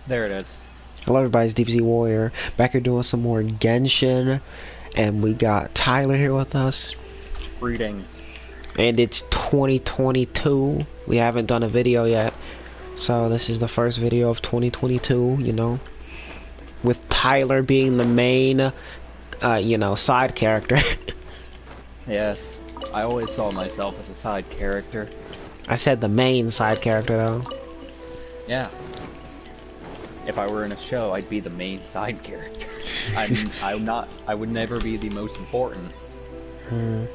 There it is. Hello everybody, it's DPC Warrior. Back here doing some more Genshin. And we got Tyler here with us. Greetings. And it's 2022. We haven't done a video yet. So this is the first video of 2022, you know. With Tyler being the main, side character. Yes. I always saw myself as a side character. I said the main side character though. Yeah. If I were in a show, I'd be the main side character. I would never be the most important.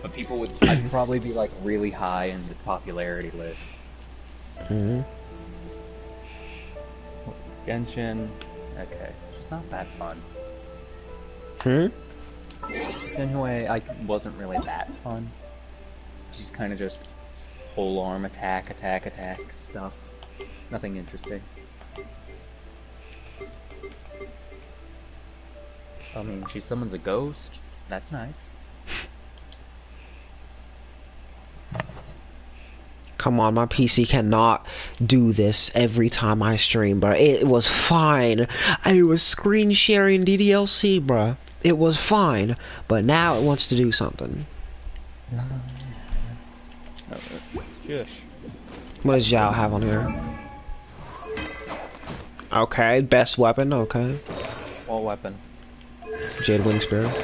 But people would, I'd probably be like really high in the popularity list. Genshin, okay, it's not that fun. Anyway, I wasn't really that fun. She's kind of just pole arm attack stuff. Nothing interesting. I mean, she summons a ghost. That's nice. Come on, my PC cannot do this every time I stream, bro. It was fine. I was screen sharing DDLC, bro. It was fine, but now it wants to do something. Shush. What does Zhao have on here? Okay, best weapon, okay. All weapon. Jade Wing Spear. Best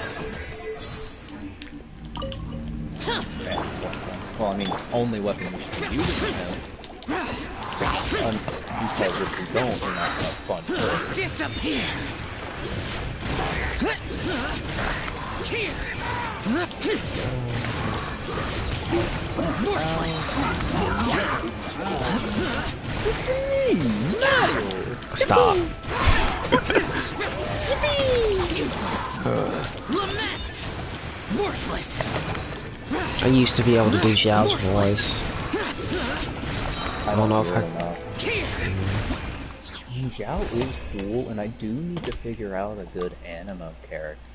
weapon. Well, I mean, only weapon you should be using him. Because if you don't, you're not gonna have fun first. Disappear! Stop. Lament! Worthless! I used to be able to do Zhao's voice. I don't know if I... Zhao is cool, and I do need to figure out a good animo character.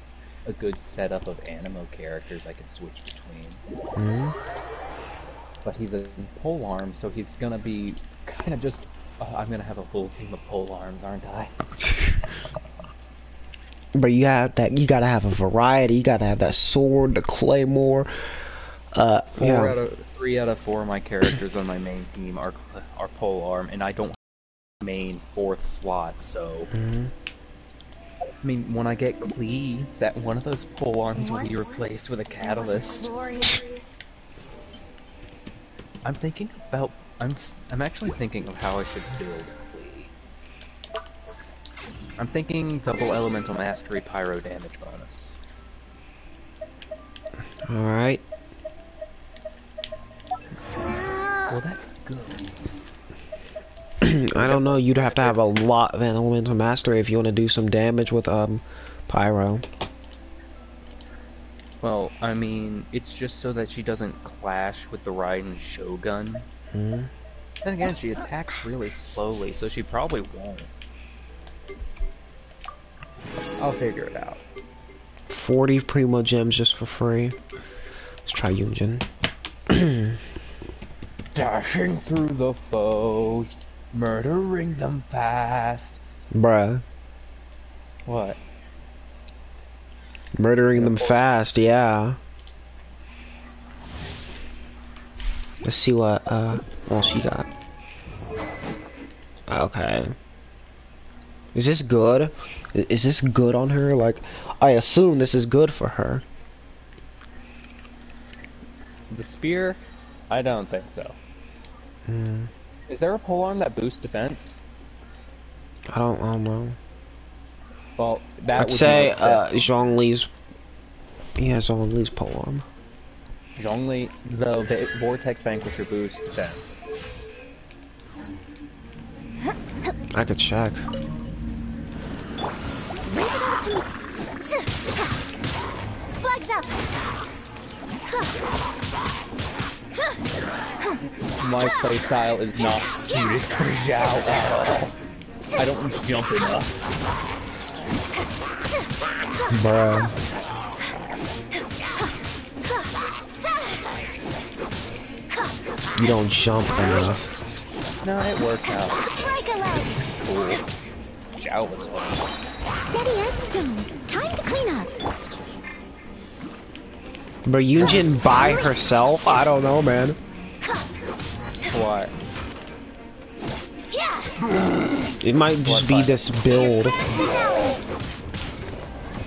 A good setup of animo characters I can switch between. But he's a polearm, so he's gonna be kind of just... I'm gonna have a full team of polearms, aren't I? But you have that. You gotta have a variety. You gotta have that sword, the claymore. 3 out of 4 of my characters on my main team are polearm, and I don't have a main 4th slot, so... I mean, when I get Klee, that one of those polearms will be replaced with a catalyst. I'm thinking about... I'm actually thinking of how I should build Klee. I'm thinking double elemental mastery pyro damage bonus. Alright. Will that be good? I don't know. You'd have to have a lot of elemental mastery if you want to do some damage with pyro. Well, I mean, it's just so that she doesn't clash with the Raiden Shogun. Then again, she attacks really slowly, so she probably won't. I'll figure it out. 40 Primo Gems just for free. Let's try Yunjin. Dashing through the foes, murdering them fast. Bruh. What? Murdering them fast, yeah. Let's see what she got. Okay. Is this good? Is this good on her? Like, I assume this is good for her. The spear? I don't think so. Is there a polearm that boosts defense? I don't know. Well, that I'd would say be the Zhongli's. Yeah, Zhongli's polearm. Zhongli, the Vortex Vanquisher boosts defense. I could check. Flags up! My playstyle is not suited for Zhao at all. I don't jump enough. Bruh. You don't jump enough. No, it worked out. Break a leg! Cool. Zhao was funny. Steady as stone. Time to clean up. But Yunjin by herself? I don't know, man. What? Yeah. It might just be this build.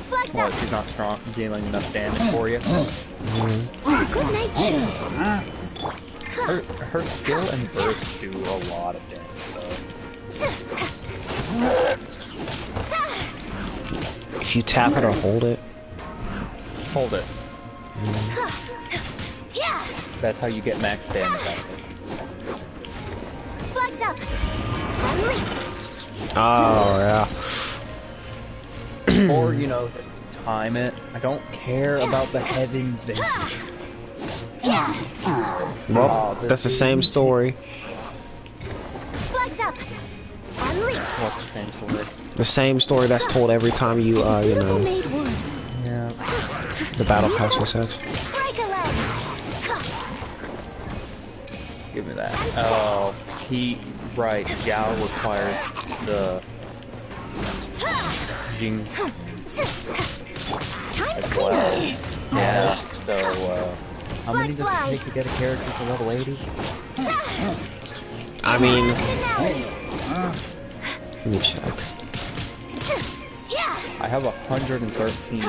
Flags What, up. she's not strong, dealing enough damage for you? Good night, chill. Her skill and burst do a lot of damage, though. If you tap it or hold it. Hold it. Yeah. That's how you get max damage out of Flags up. Unleash. Oh, yeah. it. Or, you know, just time it. I don't care about the heavens, Vince. Well, that's the same story. Flags up. Unleash. What's the same story? The same story that's told every time you, you Beautiful know, made wood. Yeah. the battle pass resets. Break a leg. Give me that. Oh, right, Zhao requires the Jing Time to as clean well. up. Yeah, so, how many does it Fly. take to get a character to level 80? I mean, Finale. let me check. Yeah. I have 113.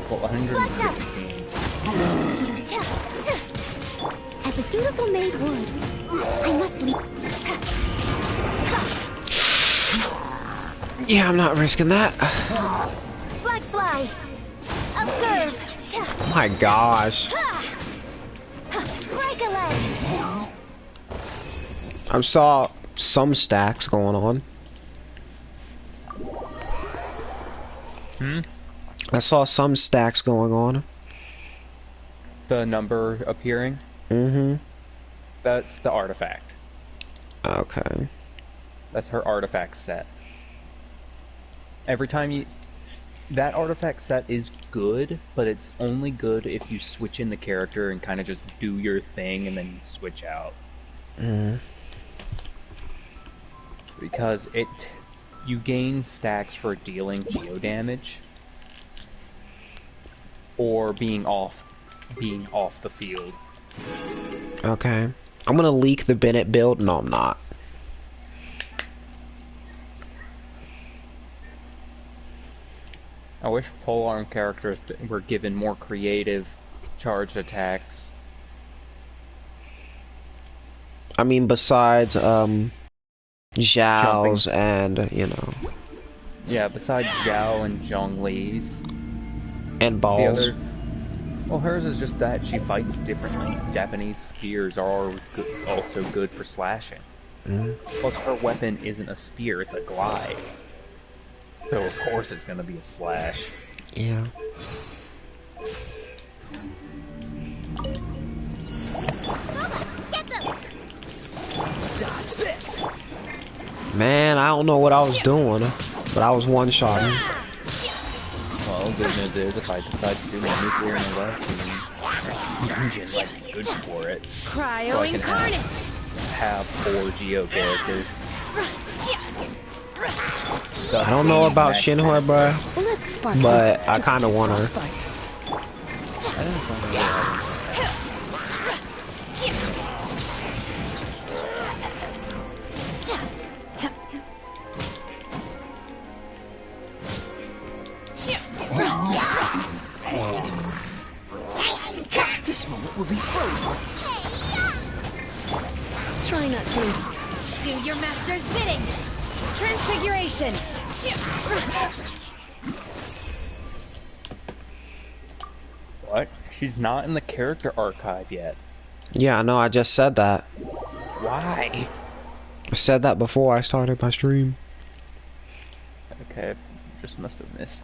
Well, 115. As a dutiful maid would, I must leave. Yeah, I'm not risking that. Flags fly. Observe. My gosh. Break a leg. I saw some stacks going on. I saw some stacks going on. The number appearing, that's the artifact. Okay. That's her artifact set. Every time you... That artifact set is good, but it's only good if you switch in the character and kind of just do your thing and then you switch out. Because you gain stacks for dealing geo damage or being off the field. Okay. I'm gonna leak the Bennett build. No, I'm not. I wish polearm characters were given more creative charged attacks. I mean, besides, Zhao's and, you know, Yeah, besides Zhao and Zhongli's. and The balls. others... Well, hers is just that she fights differently. Japanese spears are also good for slashing. Plus, her weapon isn't a spear, it's a glide. So, of course, it's gonna be a slash. Yeah. Get them. Dodge this. Man, I don't know what I was doing, but I was one-shotting. Well, good news is, if I decide to do my nuclear in the left, Yunjin might be good for it. Cryo So I can incarnate. have 4 Geo characters. I don't know about Shinhoi, bruh, Let's spark. but I kinda want her. This moment will be frozen. Try not to. Do your master's bidding. Transfiguration. What? She's not in the character archive yet. Yeah, I know, I just said that. Why? I said that before I started my stream. Okay, just must have missed.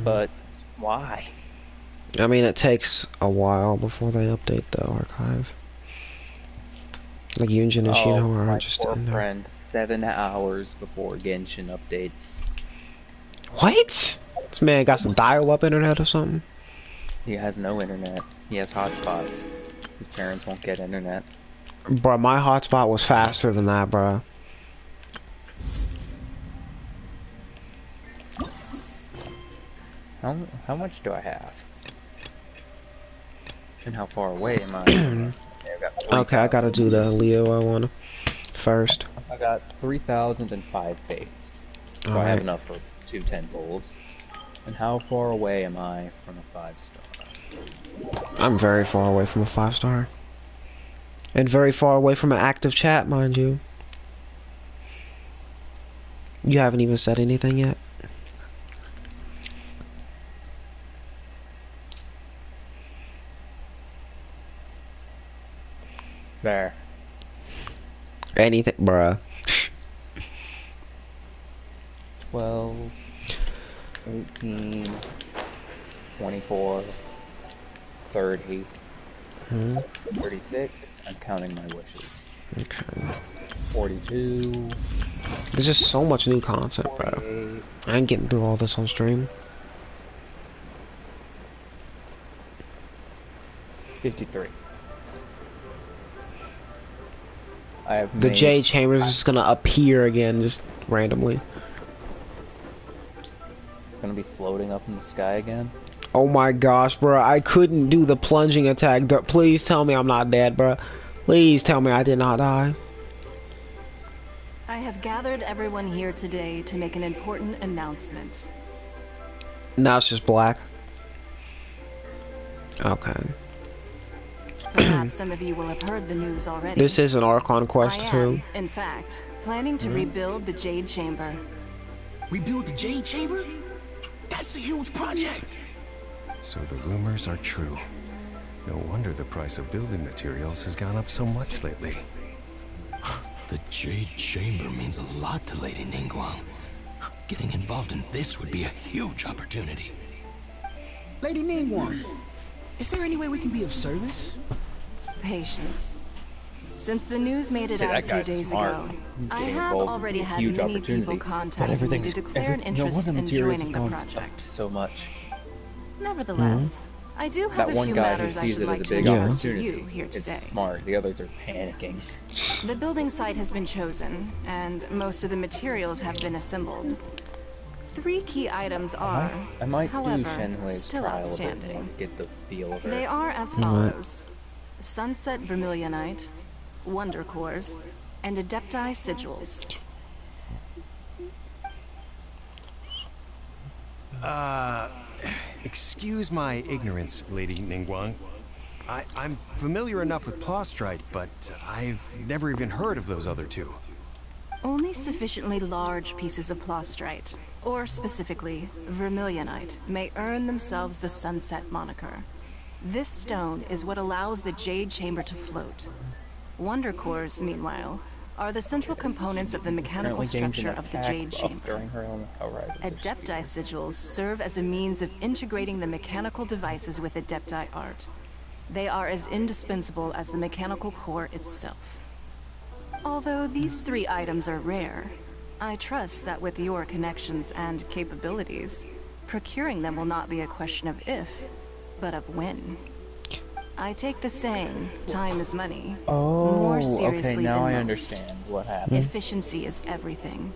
But why? I mean, it takes a while before they update the archive. Like Yunjin and Shinhoi my are just poor in there. friend. 7 hours before Genshin updates. What? This man got some dial-up internet or something? He has no internet. He has hotspots. His parents won't get internet. Bruh, my hotspot was faster than that, bruh. How much do I have? And how far away am I? Okay, I gotta do the Leo I wanna first. I got 3,005 faiths. So I have enough for 2 10 bowls. And how far away am I from a 5-star? I'm very far away from a 5-star. And very far away from an active chat, mind you. You haven't even said anything yet. There. Anything, bruh. 12, 18, 24, 30, 36. I'm counting my wishes. Okay. 42. There's just so much new content, bro. I ain't getting through all this on stream. 53. I have The Jade Chambers is gonna appear again, just randomly. Gonna be floating up in the sky again. Oh my gosh, bro! I couldn't do the plunging attack. Please tell me I'm not dead, bro. Please tell me I did not die. I have gathered everyone here today to make an important announcement. Now it's just black. Okay. Perhaps some of you will have heard the news already. This is an Archon quest I too. am, in fact, planning to rebuild the Jade Chamber. Rebuild the Jade Chamber? That's a huge project. So the rumors are true. No wonder the price of building materials has gone up so much lately. The Jade Chamber means a lot to Lady Ningguang. Getting involved in this would be a huge opportunity. Lady Ningguang, is there any way we can be of service? Patience. Since the news made it out a few days ago, I have already had many people contact me to declare an interest in joining the project. So much. Nevertheless, I do have That a one few guy matters who I sees should it like as a to big introduce to opportunity you here is today. smart. The others are panicking. The building site has been chosen, and most of the materials have been assembled. 3 key items are, I might however, do Shenhui's still trial outstanding. a bit more, get the feel of it. They are as follows: Sunset Vermilionite, Wonder Cores, and Adepti Sigils. Excuse my ignorance, Lady Ningguang. I'm familiar enough with Plostrite, but I've never even heard of those other two. Only sufficiently large pieces of Plostrite, or specifically Vermilionite, may earn themselves the Sunset moniker. This stone is what allows the Jade Chamber to float. Wonder Cores, meanwhile, are the central components of the mechanical structure of the Jade Chamber. Adepti Sigils serve as a means of integrating the mechanical devices with Adepti art. They are as indispensable as the mechanical core itself. Although these 3 items are rare, I trust that with your connections and capabilities, procuring them will not be a question of if, but of when. I take the saying, time is money, more seriously okay, now than I most. understand what happened. Efficiency is everything.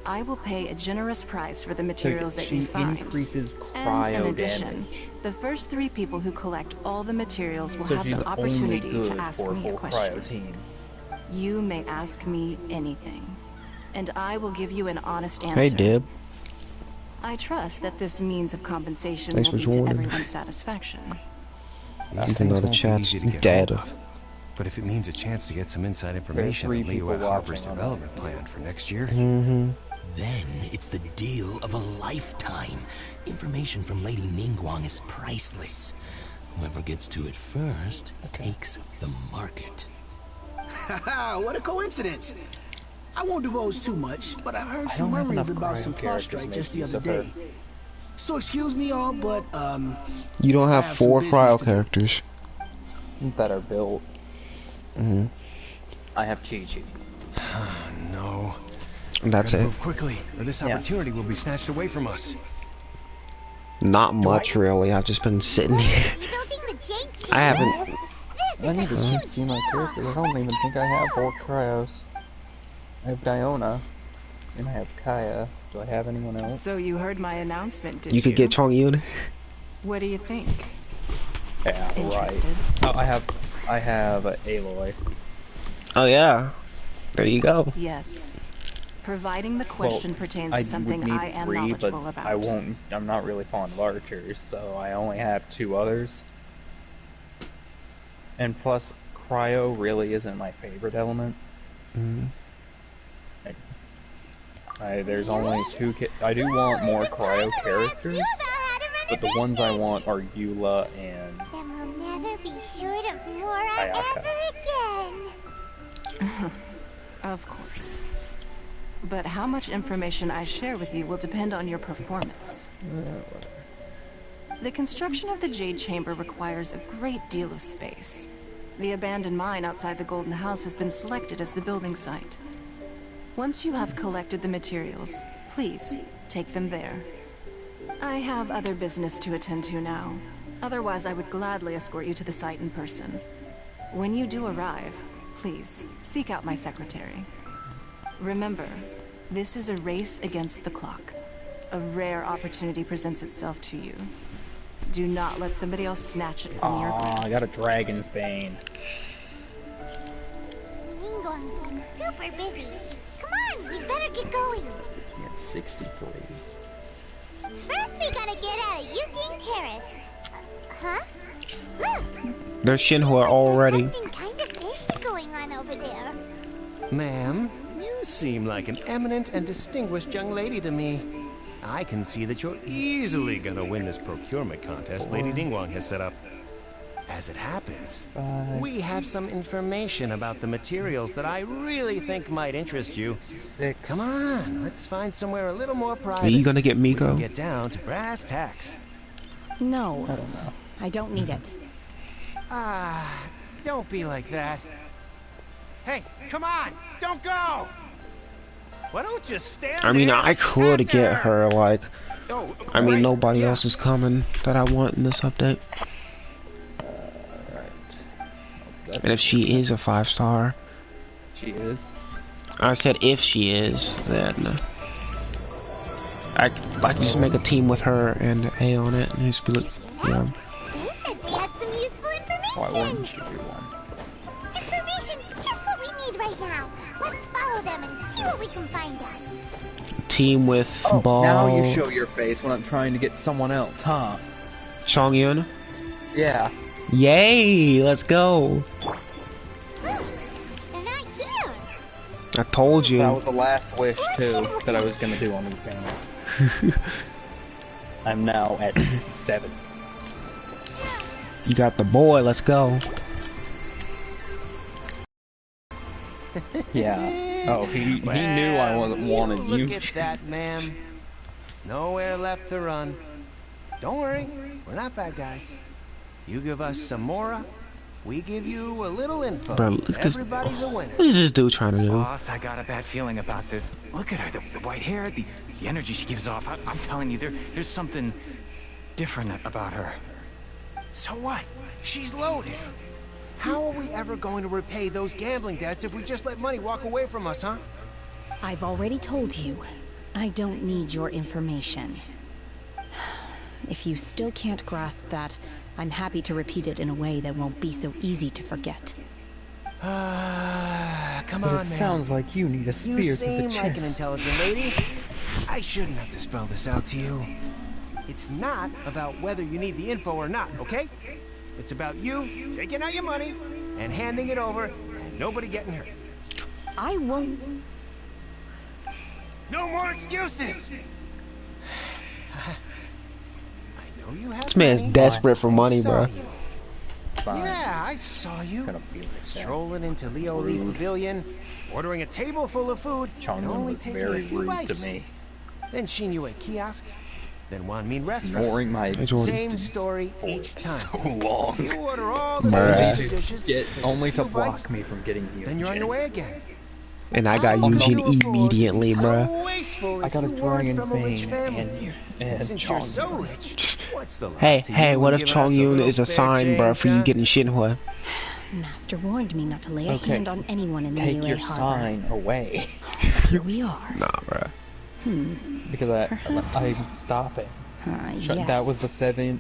I will pay a generous price for the materials that you She find. increases And cryo in addition, damage. the first 3 people who collect all the materials will So have she's the only opportunity good to ask for a me a full question. cryo team. You may ask me anything, and I will give you an honest answer. Hey, Dib. I trust that this means of compensation Thanks will for be to joining. everyone's satisfaction. These Even things though the won't be chat's easy to get dead. hold of. But if it means a chance to get some inside information 3 on Leo people at Harper's watching on development that. plan for next year, Then it's the deal of a lifetime. Information from Lady Ningguang is priceless. Whoever gets to it first takes the market. Haha, what a coincidence. I won't divulge too much, but I heard some don't have murmurs enough about cryo some characters Plostrite make just the use other of her. day. So excuse me all, but You don't I have have some 4 business cryo to do. characters. That are built. I have Chi-Chi. no. That's Gotta it. move quickly, or this opportunity will be snatched away from us. Not much, really. I've just been sitting here. Building the Jade Chamber? I haven't. This I is need a to huge see my deal. characters. I don't even think I have 4 cryos. I have Diona. And I have Kaya. Do I have anyone else? So you heard my announcement, did you? You could get Chong Yun. What do you think? Yeah, Interested? right. Oh, I have Aloy. Oh yeah. There you go. Yes. Providing the question pertains I to something would need I am 3, knowledgeable but about. I'm not really fond of archers, so I only have 2 others. And plus, cryo really isn't my favorite element. There's only 2. I do want more cryo characters, but the ones I want are Eula and Then we'll never be short of more Ayaka. ever again. Of course. But how much information I share with you will depend on your performance. The construction of the Jade Chamber requires a great deal of space. The abandoned mine outside the Golden House has been selected as the building site. Once you have collected the materials, please take them there. I have other business to attend to now. Otherwise, I would gladly escort you to the site in person. When you do arrive, please seek out my secretary. Remember, this is a race against the clock. A rare opportunity presents itself to you. Do not let somebody else snatch it from your grasp. I got a Dragon's Bane. Ningguang seems super busy. Come on, we better get going. At 63. First, we gotta get out of Eugene Terrace. Huh? Look! There's Shinhua Seems like already. There's something kind of fishy going on over there. Ma'am, you seem like an eminent and distinguished young lady to me. I can see that you're easily gonna win this procurement contest Lady Ningguang has set up. As it happens, we have some information about the materials that I really think might interest you. 6. Come on, let's find somewhere a little more private. Are you gonna get We can Miko? get down to brass tacks. No, I don't know. I don't need it. Ah, don't be like that. Hey, come on, don't go! Why don't you stand I mean, there I could after get her, like, Oh, I mean, right, nobody yeah. else is coming that I want in this update. Right. And if she is a 5-star, She is. I said if she is, then I just make a team with her and A on it, and just be like, yeah. They said they had some useful Why information. wouldn't you do one? Information's just what we need right now. Let's follow them and see what we can find out. Team with Ball, Now you show your face when I'm trying to get someone else, huh? Chong Yun. Yeah. Yay! Let's go. They're not here. I told That you. was the last wish, too, that I was gonna do on these games. I'm now at 7. You got the boy. Let's go. Yeah. Oh, he knew I wasn't wanted you. Look at that, ma'am. Nowhere left to run. Don't worry, we're not bad guys. You give us some Mora, we give you a little info. Bro, look at this- Everybody's a winner. What is this dude trying to do? Boss, I got a bad feeling about this. Look at her, the white hair, the energy she gives off. I'm telling you, there's something different about her. So what? She's loaded. How are we ever going to repay those gambling debts if we just let money walk away from us, huh? I've already told you, I don't need your information. If you still can't grasp that, I'm happy to repeat it in a way that won't be so easy to forget. Come But on, it man. sounds like you need a You spear to the seem chest. like an intelligent lady. I shouldn't have to spell this out to you. It's not about whether you need the info or not, okay? It's about you taking out your money and handing it over and nobody getting hurt. I won't... No more excuses! I know you have This man's money. desperate for I money, saw bro. you. Fine. Yeah, I saw you. Gonna be like that. Strolling into Leo Lee Rude. Pavilion, ordering a table full of food, and Chongwon only was taking very a few rude bites. to me. Then Shinyu at kiosk, then Wanmin restaurant. Ignoring my Same story for each time. so long. You order all the Bruh. signature dishes, Get, take only a to few block bites, me from getting you. then you're on your way again. And I got How can Eugene you afford to be immediately, so bruh. wasteful I if got a you weren't Dragon's from a rich Bane family? and Since you're so Chongwon. rich, what's the Hey, loss to hey, you what in if giving us Chong a Yun little is a spare sign, bruh, change, for you huh? getting Shinhua? Master warned me not to lay a Okay, hand on anyone in the Take Melee your Harbor. sign away. here we are. Nah, bruh. Because I'm stopping. Yes. That was the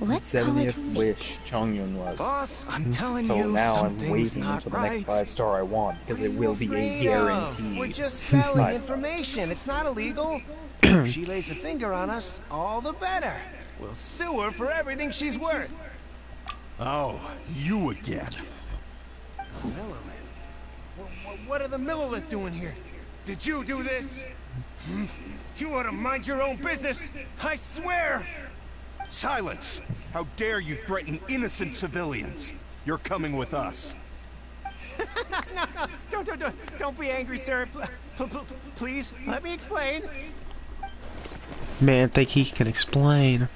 Let's call it 70th fate. wish Chongyun was. Boss, I'm telling So you, now I'm something's waiting not until the right. next 5-star I want, because it will be a Afraid guarantee. of? We're just selling 5-star. information. It's not illegal. If she lays a finger on us, all the better. We'll sue her for everything she's worth. Oh, you again. Millilith? What are the Millilith doing here? Did you do this? You ought to mind your own business. I swear. Silence! How dare you threaten innocent civilians? You're coming with us. No, don't be angry, sir. Please, let me explain. Man, think he can explain.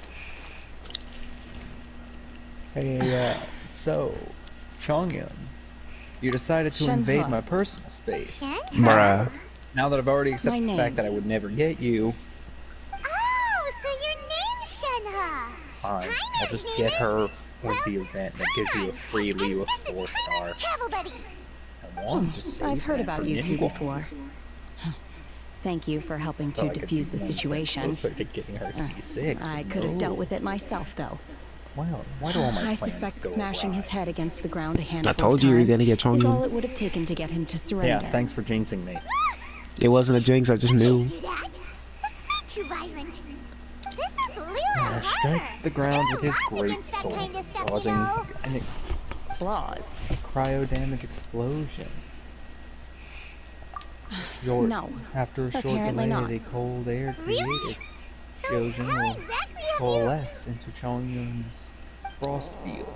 Hey, so, Chongyun, you decided to Shenhe. invade my personal space. Bruh. Now that I've already accepted My the name. fact that I would never get you, Oh, so your name's Shenhe. fine. I'll Paimon's just name get her is- with the well, event that gives you a free Liu of This is 4-star. Paimon's travel buddy. I wanted to save I've heard that about for you two Ningguang, before. Thank you for helping so to I could defuse the be one step situation. closer to getting her C6. I but could have no. dealt with it myself, though. Well, why do all my I plans suspect go smashing awry? his head against the ground a handful I told of you you were times gonna get is all Chongyun. it would have taken to get him to surrender. Yeah, thanks for jinxing me. It wasn't a jinx, I just knew. Do that. That's way too violent. This is Lua Strike the ground with his Laws great against that sword, kind of stuff, causing you know. Flaws. a cryo damage explosion. Your, No, after a short apparently delay, not. the cold air created Really? So explosion how will exactly have you... coalesce into Chongyun's frost field,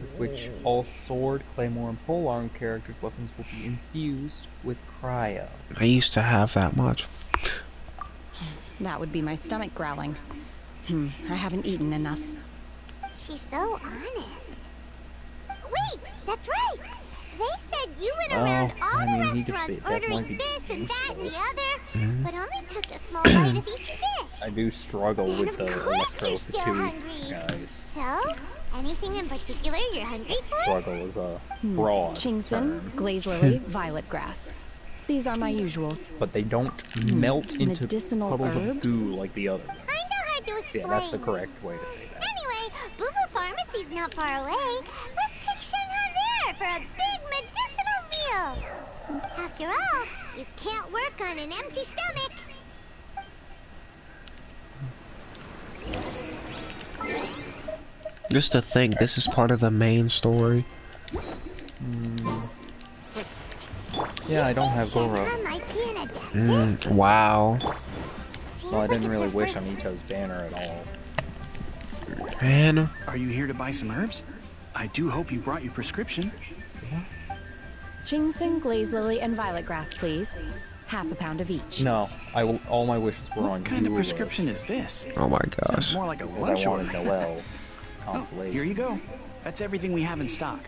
with which all sword, claymore, and polearm characters' weapons will be infused with cryo. I used to have that much. That would be my stomach growling. I haven't eaten enough. She's so honest. Wait, that's right. They said you went Well, around all I mean, he the could restaurants be- definitely ordering be this and that and the useful. other, but only took a small bite of each dish. I do struggle And with of the course you're still electro hungry. guys. So, anything in particular you're hungry for? Struggle is a broad Chingson, term, glaze lily, violet grass. These are my usuals. but they don't melt into Medicinal puddles of herbs? goo like the other ones. Kinda hard to explain. Yeah, that's the correct way to say that. Anyway, Boo Boo Pharmacy's not far away. Let's take Shenhe there for a big medicinal meal. After all, you can't work on an empty stomach. Just to think, this is part of the main story. Yeah, I don't have Goro. Shenhe might be an adept. Wow. Seems Well, I like didn't it's really a wish friend. on Ito's banner at all. Man. Are you here to buy some herbs? I do hope you brought your prescription. Chingson, glaze lily, and violet grass, please. Half a pound of each. No, all my wishes were on What kind of you prescription list, is this? Oh my Sounds gosh. more like a because lunch I order. wanted Noel's Oh, consolation. here you go. That's everything we have in stock.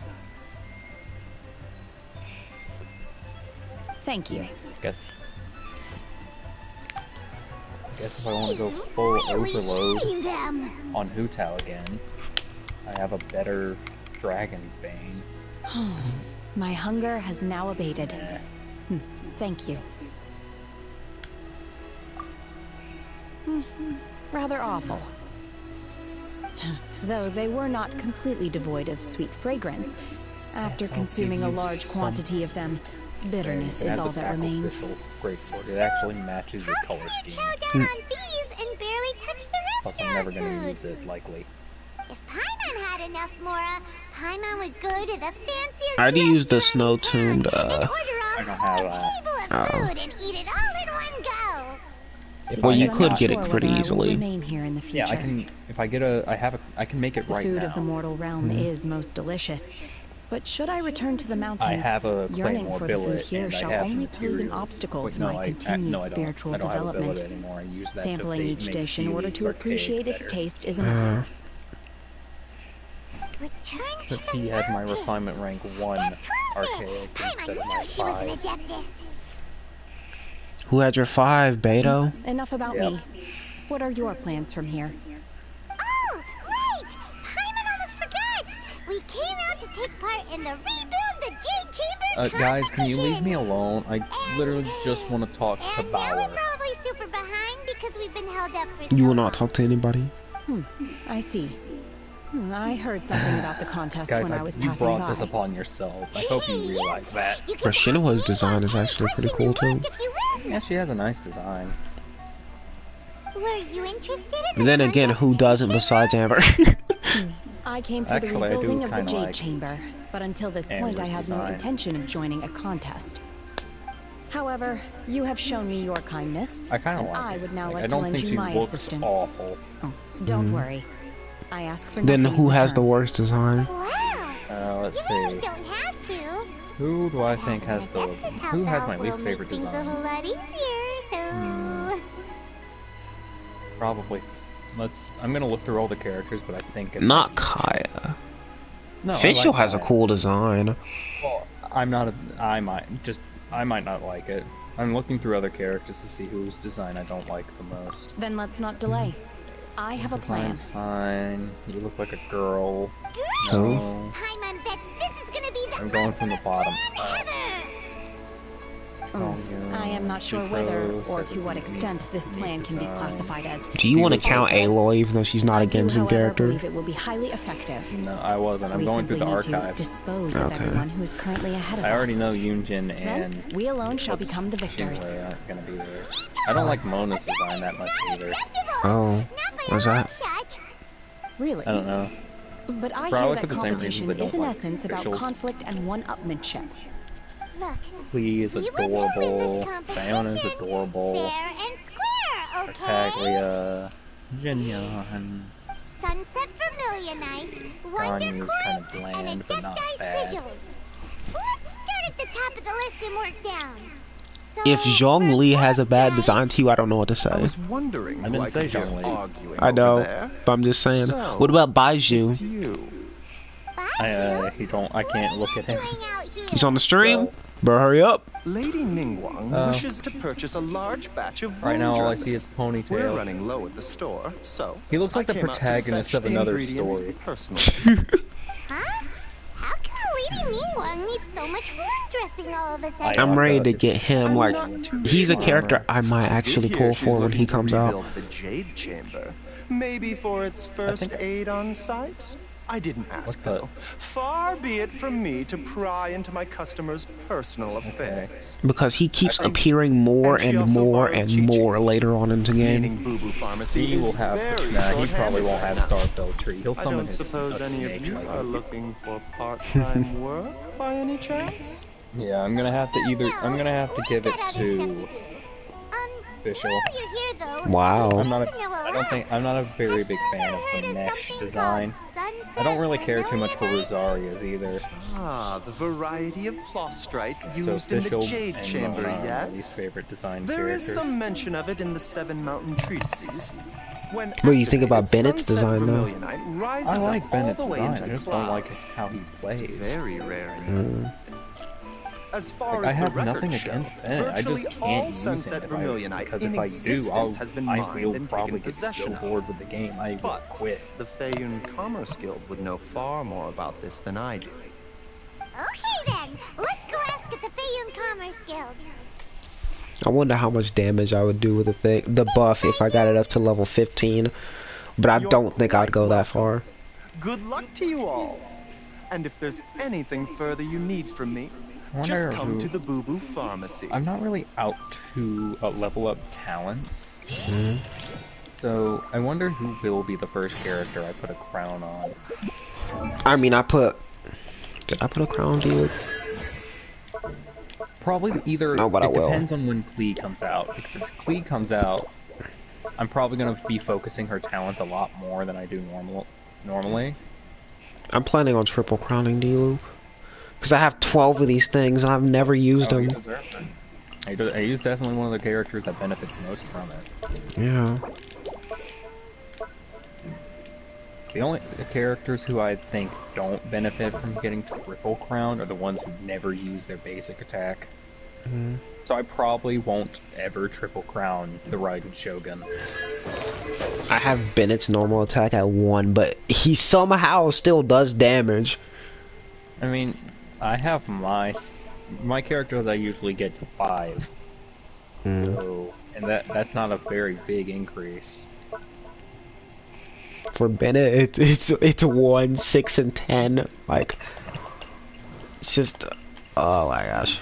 Thank you. Guess if I want to go She's full really overload eating them. on Hu Tao again, I have a better Dragon's Bane. My hunger has now abated. Eh, Thank you. Rather awful. Though they were not completely devoid of sweet fragrance. After Yes, I'll consuming give a you large some. quantity of them, bitterness is all that remains. Sacrificial greatsword. It actually matches your How color can you scheme. chow down on these and barely touch the Plus, I'm never restaurant going to food? use it, likely. If Paimon had enough Mora, Paimon would go to the fanciest I already used the restaurant in snow-tuned, town and order I a don't have whole that. table of Oh. food and eat it all in one go. If Well, I you had could not- get it Sure pretty whether I will easily. remain here in the future. Yeah, I can. If I get I can make it The right food now. of the mortal realm is most delicious. But should I return to the mountains, I have a yearning claymore for the food billet, here and I shall have only pose an materials. obstacle Wait, to no, my continued no, I don't. spiritual I don't have a development. billet anymore. I use that Sampling to each make dish in order Keely's to arcade appreciate its better. taste is enough. Return to But the he had my mountains. refinement rank 1 That proves archaic it. Paimon instead of knew my she was an 5. adeptus. Who had your 5, Beto? Enough about Yep. me. What are your plans from here? Oh, right! Paimon almost forgot! We came out to take part in the Rebuild the Jade Chamber guys, can you leave me competition. alone? I literally just want to talk to And now we're Bauer. probably super behind because we've been held up for so You will not long. talk to anybody. I see. I heard something about the contest Guys, when I was you passing brought by. this upon yourselves. I hope you realize that. You can Shinoa's ask me design is what actually pretty question cool you too. want if you will. Yeah, she has a nice design. Were you interested in But then the again, who doesn't besides Amber? I came for Actually, the I do rebuilding of the kinda Jade like Chamber, but until this point I Amber's had no design. intention of joining a contest. However, you have shown me your kindness, I kind of and like I it. would now Like, like I to don't lend think you she my looks assistance. awful. Oh, don't worry. I ask for Then nothing who in has the return. worst design? Wow. Let's You really see. don't have to. Who do I think has the? That does help Who has out. my least We'll make favorite things a design? whole lot easier, so... Probably. I'm gonna look through all the characters, but I think it's Not Kaya. No, I Fischl like has a Kaya. cool design. Well, I might not like it. I'm looking through other characters to see whose design I don't like the most. Then let's not delay. I have a plan. Design's fine. You look like a girl. Good! No. Paimon bets this is gonna be the I'm going from the bottom awesomest up. plan ever! I am not sure whether or to what extent this plan can be classified as. Do you want to count Also, Aloy even though she's not I a do, Genshin however, character? believe it will be highly effective. No, I wasn't. I'm We going through simply the need to archive. dispose of Okay. everyone who is currently ahead of us. I already know Yunjin Then and we alone shall become the victors. Shinwei aren't gonna be there. I don't like Mona's design that much either. Oh, Not by what's a long that? shot. Really? I don't know. But I Probably hear for that the same competition reasons I is don't in like essence about officials. conflict and one-upmanship. Look, Please, you want to win adorable. this competition. Siona's adorable. Fair and square, okay? Tartaglia. Jinyan. Sunset Vermilionite, Wonder Ganyu's Chorus, kinda bland, and but not Adepti bad. Sigils. Let's start at the top of the list and work down. So, If Zhongli has a bad right? design to you, I don't know what to I say. was wondering I who didn't I say could hear Zhongli. arguing I know, over there. but I'm just saying. So, What about It's Baiju? you. I can't look at him. He's on the stream? Bro, hurry up. Lady Ningguang Oh. wishes to purchase a large batch of Right now, all I dresses. see is We're ponytail. running low at the store, so He looks like I the came out to protagonist fetch of the another ingredients story. personally. Huh? How can Lady Ningguang need so much run dressing all of a sudden? I'm ready to God, get him. I'm Like, not too he's a sure. character I might actually Did pull hear she's for when he looking to comes out. rebuild the Jade Chamber, maybe for its first think- aid on site. I didn't ask What the- though. Far be it from me to pry into my customers' personal affairs. Because he keeps I think- appearing more And she and also more borrowed and Chi-Chi. more later on in the game. Meaning Boo Boo Pharmacy He is will have. very Nah, he probably short-handed won't right have now. Starfell Tree. He'll I summon don't his suppose a any snake of you like are he- looking for part-time work by any chance? Yeah, I'm gonna have to give it to Official. While you're here, though, Wow. I'm not to know a I'm not a lot. very Have big you fan ever of heard the of mesh something design. called Sunset I don't really care too much for Vermilionite? Rosaria's either. Ah, the variety of plostrite So used in the Official Jade and Chamber, Mona are my least yes? favorite design There is characters. some mention of it in the Seven Mountain Treatises. When What do you think about activated, Bennett's Sunset design, though? Vermilionite rises I like up Bennett's all the way design. into I the just don't like clouds. how he plays. It's very rare. As far Like, I as have the nothing records show, against Bennett. I just virtually can't all use Sunset him Vermilionite because in if I do, existence has been I mined will and probably taken get so possession of. bored with the game. I will But quit. the Feiyun Commerce Guild would know far more about this than I do. Okay then, let's go ask at the Feiyun Commerce Guild. I wonder how much damage I would do with the buff if I got it up to level 15. But I You're don't think I'd quite go that welcome. far. Good luck to you all. And if there's anything further you need from me, I wonder just come who- to the Boo Boo Pharmacy. I'm not really out to level up talents. Mm-hmm. So I wonder who will be the first character I put a crown on. I mean, did I put a crown to it? Probably either. No, but I it will. depends on when Klee comes out. Because if Klee comes out, I'm probably gonna be focusing her talents a lot more than I do normally. I'm planning on triple crowning Diluc. Because I have 12 of these things and I've never used Oh, he them. deserves it. He's definitely one of the characters that benefits most from it. Yeah. The only characters who I think don't benefit from getting triple crowned are the ones who never use their basic attack. Mm-hmm. So I probably won't ever triple crown the Raiden Shogun. I have Bennett's normal attack at 1, but he somehow still does damage. I mean, I have my characters. I usually get to 5. So, and that's not a very big increase. For Bennett, it's 1, 6, and 10. Like, it's just, oh my gosh.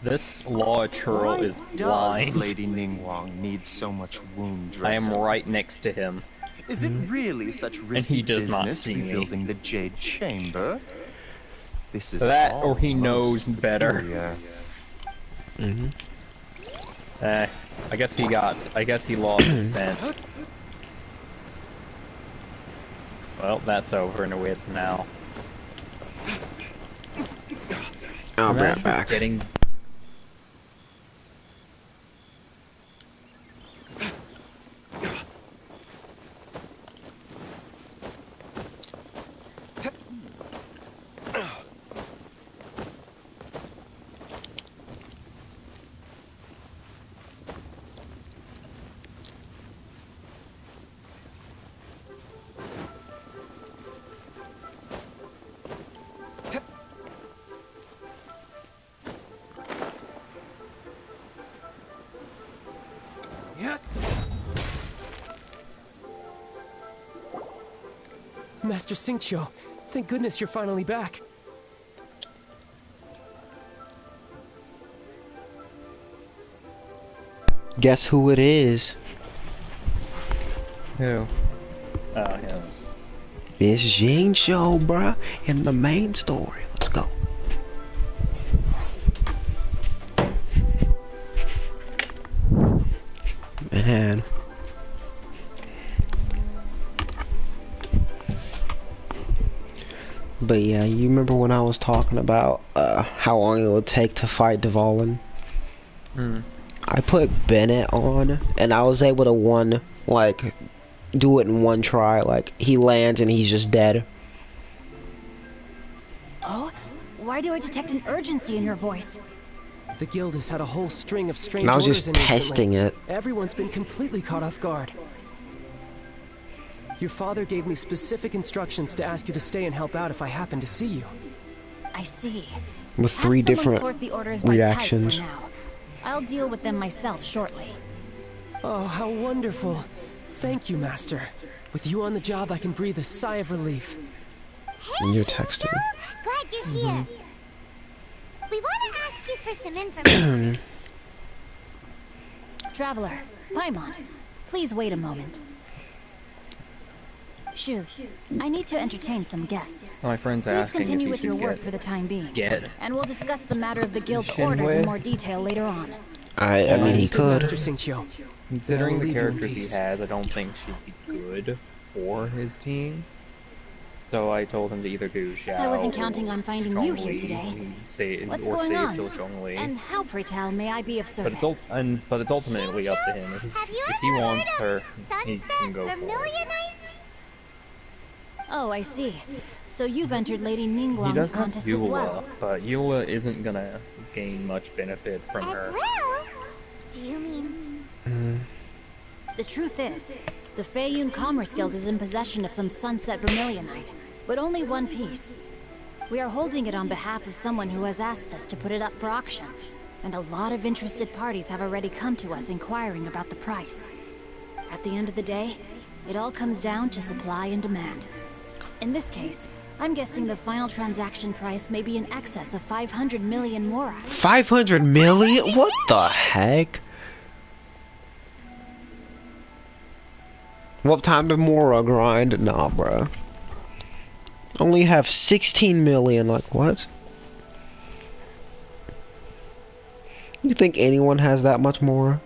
This law churl is blind. Lady Ningguang needs so much wound dressing? I am right next to him. Is it really such risky business rebuilding the Jade Chamber? This is that, or he knows better. I guess he lost his sense. Well, that's over in a wits now. I'll bring it back. Master Xingqiu, thank goodness you're finally back. Guess who it is? Who? Oh, him. It's Xingqiu, bruh, in the main story. Let's go. Man. But yeah, you remember when I was talking about how long it would take to fight Dvalin? I put Bennett on, and I was able to do it in one try. Like, he lands and he's just dead. Oh, why do I detect an urgency in your voice? The guild has had a whole string of strange And I was orders just in recently. testing it. Everyone's been completely caught off guard. Your father gave me specific instructions to ask you to stay and help out if I happen to see you. I see. With 3 different sort the orders by reactions. type for now. I'll deal with them myself shortly. Oh, how wonderful. Thank you, Master. With you on the job, I can breathe a sigh of relief. And you're texting. Glad you're here. We want to ask you for some information. Traveler, Paimon, please wait a moment. Shu, I need to entertain some guests. My friend's Please asking continue if with you your should work for the time being. And we'll discuss the matter of the guild's Shinwei? orders in more detail later on. I mean, he could. Master Xingqiu. Considering the Leave you in characters he peace. has, I don't think she'd be good for his team. So I told him to either do Xiao I wasn't counting on finding you here Zhongli, today. What's or going save on? till Zhongli. And how, pray tell, may I be of But service? it's ultimately up to him. If he wants her, he can go for it. Oh, I see. So you've entered Lady He Ningguang's does have contest as Eula, well. but Eula isn't gonna gain much benefit from her. Well? Do you mean... The truth is, the Feiyun Commerce Guild is in possession of some Sunset Vermilionite, but only one piece. We are holding it on behalf of someone who has asked us to put it up for auction, and a lot of interested parties have already come to us inquiring about the price. At the end of the day, it all comes down to supply and demand. In this case, I'm guessing the final transaction price may be in excess of 500 million mora. 500 million? What the heck? What time to Mora grind? Nah, bruh. Only have 16 million. Like, what? You think anyone has that much Mora?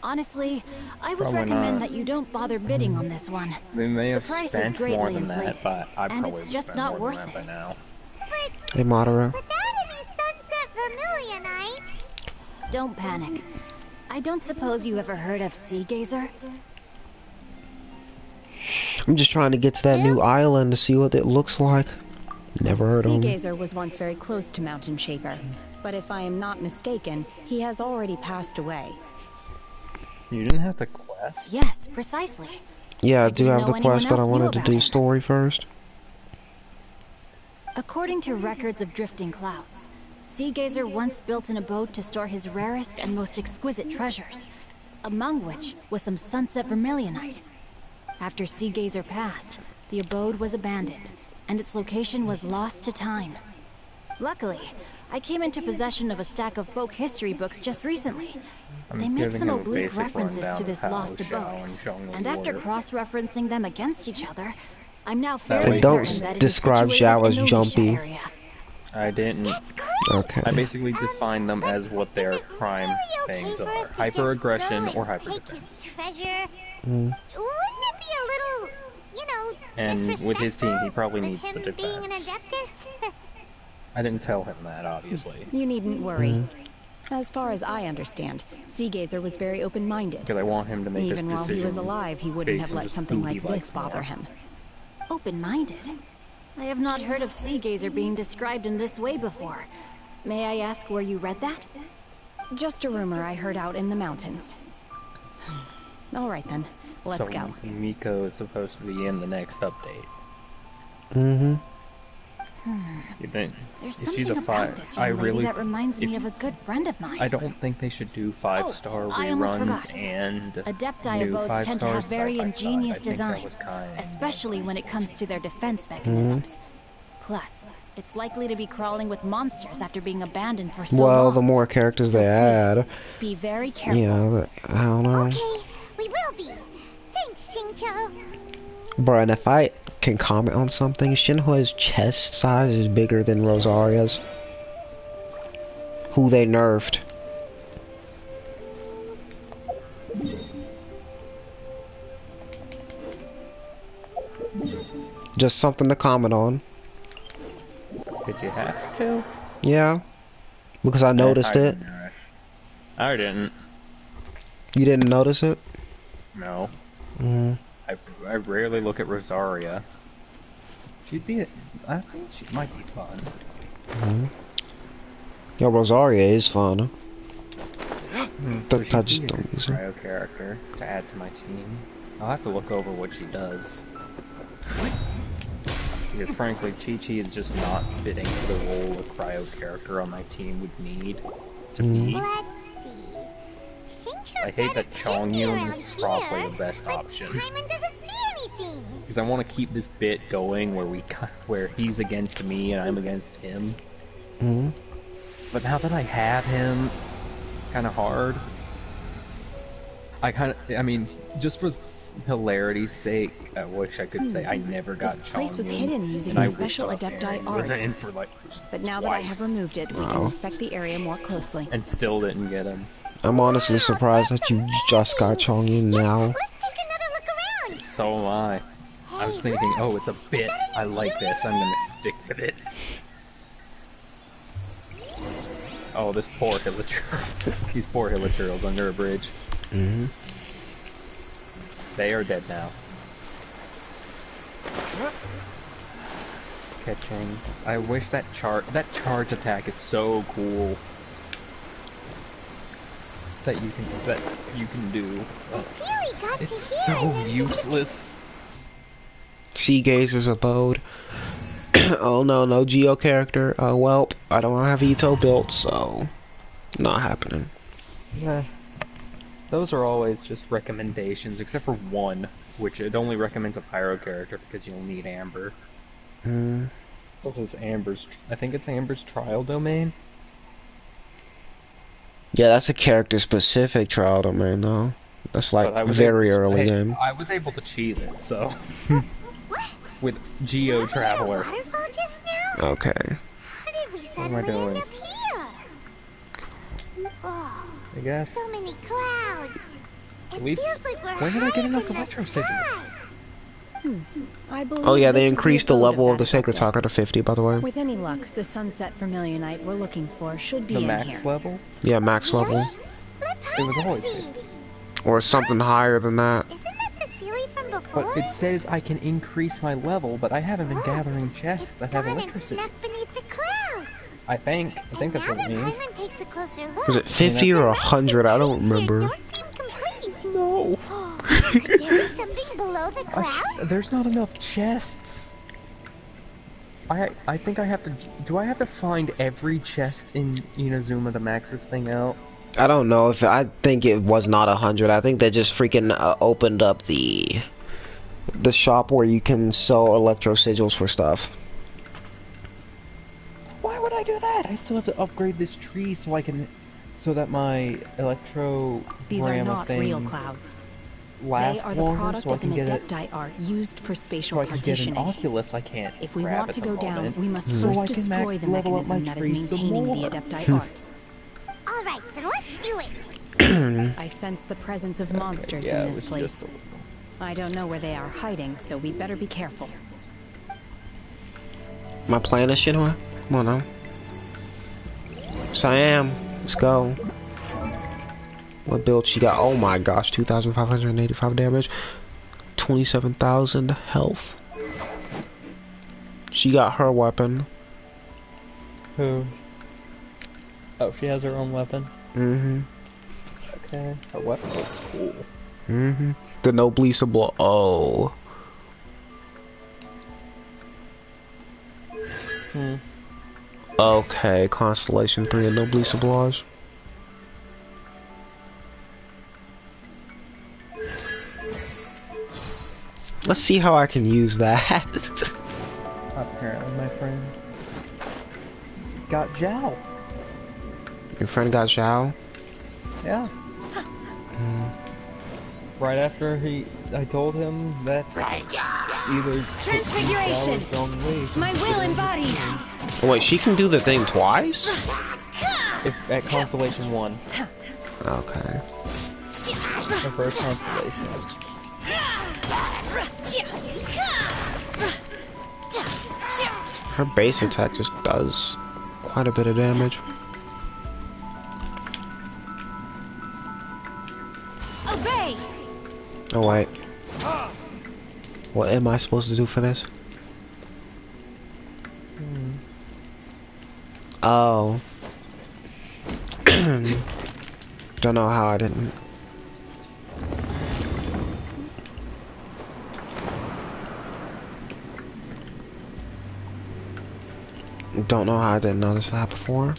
Honestly, I would Probably recommend not. that you don't bother bidding on this one. They may have The price is spent greatly more than inflated, that, but I and probably it's would just spend not more worth than that it. by now. Hey, Madara. Without any Sunset Vermilionite... Don't panic. I don't suppose you ever heard of Sea Gazer? I'm just trying to get to that new island to see what it looks like. Never heard of Sea him. Gazer was once very close to Mountain Shaper, but if I am not mistaken, he has already passed away. You didn't have to quest? Yes, precisely. Yeah, I I do didn't have know the anyone quest, but I else knew wanted to about do it. story first. According to records of drifting clouds, Seagazer once built an abode to store his rarest and most exquisite treasures, among which was some sunset vermilionite. After Seagazer passed, the abode was abandoned, and its location was lost to time. Luckily, I came into possession of a stack of folk history books just recently. They make some oblique references to this lost abode, and after cross-referencing them against each other, I'm now fairly certain that it is situated in the jumpy. area. I didn't. Okay. I basically defined them as what their prime things are: hyper-aggression or hyper-defense. Wouldn't it be a little, you know, and with his team, he probably needs the being an defense. adeptus? I didn't tell him that, obviously. You needn't worry. As far as I understand, Seagazer was very open-minded. Because I want him to make Even his while decision he was alive, he wouldn't have based on let just something who he like this likes bother more. him. Open-minded? I have not heard of Seagazer being described in this way before. May I ask where you read that? Just a rumor I heard out in the mountains. All right then, let's go. Miko is supposed to be in the next update. You think? There's If she's something a about five, this I young lady really. that reminds me of a good friend of mine. I don't think they should do 5-star I almost reruns forgot. and Adepti new abodes tend to have 5-stars very side by side. ingenious I think that was designs, kinda especially when it comes to their defense mechanisms. Plus, it's likely to be crawling with monsters after being abandoned for so Well, long. the more characters they add, Be very careful. yeah, I don't know. Okay, we will be. Thanks, Shincho. Bro, and if I can comment on something, Shinho's chest size is bigger than Rosaria's. Who they nerfed. Just something to comment on. Did you have to? Yeah. Because I noticed it. I didn't. You didn't notice it? No. Mm. I rarely look at Rosaria. She'd be. I think she might be fun. Yo, Rosaria is fun. So I just don't use her. Cryo character to add to my team. I'll have to look over what she does. Because frankly, Chi-Chi is just not fitting for the role a cryo character on my team would need to be. Let's see. Shincho I hate said that it should be Chongyun around is probably here, the best but option. Paimon doesn't see anything. Because I want to keep this bit going where he's against me and I'm against him. But now that I have him, kind of hard. I mean, just for hilarity's sake, I wish I could say I never got This place was Chongyun, hidden using and I special wished Adepti Aaron art. was in for like But now that I have twice. removed it, we can inspect the area more closely. And still didn't get him. I'm honestly surprised that you just got Chongyun now. Let's take another look around. So am I. I was thinking, oh, it's a bit. I like this. I'm gonna stick with it. Oh, this poor Hilichurl. These poor Hilichurls under a bridge. They are dead now. Catching. I wish that charge attack is so cool. That you can do. It's so useless. Seagazer's abode. Oh no Geo character. Welp, I don't have Ito built, so not happening. Yeah. Those are always just recommendations, except for one, which it only recommends a pyro character because you'll need Amber. This is Amber's. I think it's Amber's trial domain. Yeah, that's a character specific trial domain though. That's like very early game. I was able to cheese it, so with Geo Traveler. Okay. How did we What am I suddenly doing? end up here? Oh, I guess. so many clouds. At least, Feels like we're when did I get high enough up in the electro sky. sigils? I believe Oh yeah, they this is increased the abode level of that the Sacred adeptus. Talker to 50, by the way. With any luck, the sunset vermilionite we're looking for should be The in max here. level? Yeah, max level. It was always 50. Or something higher than that. Isn't that the Sealy from before? But it says I can increase my level, but I haven't been gathering chests that have Gone and electricity. snuck beneath the clouds. I think that's what it means. Paimon takes a closer look. Was it 50 or 100? I don't remember. No. Could there be something below the clouds? There's not enough chests. I think I have to. Do I have to find every chest in Inazuma to max this thing out? I don't know if I think it was not 100. I think they just freaking opened up the shop where you can sell electro sigils for stuff. Why would I do that? I still have to upgrade this tree so that my electro. These are not real clouds. They are the product of an adepti art used for spatial partitioning. Get an Oculus, I can't. If we want to go down, we must first destroy the mechanism that is maintaining the adepti art. All right, then let's do it. I sense the presence of monsters in this place. I don't know where they are hiding, so we better be careful. Am I playing this shit, huh? Come on now. Siam, let's go. What build she got? Oh my gosh, 2,585 damage, 27,000 health. She got her weapon. Who? Oh, she has her own weapon? Mm-hmm. Okay, her weapon looks cool. Mm-hmm. The Noblesse Blow. Oh. Okay, Constellation 3 and Noblesse Blanche. Let's see how I can use that. Apparently, my friend got Zhao. Your friend got Zhao? Yeah. Right after I told him that either Transfiguration! My will embodied! Wait, she can do the thing twice? At Constellation 1. Okay. The first Constellation. Her base attack just does quite a bit of damage. Obey! Oh wait. What am I supposed to do for this? Oh. Don't know how I didn't. Don't know how I didn't notice that before.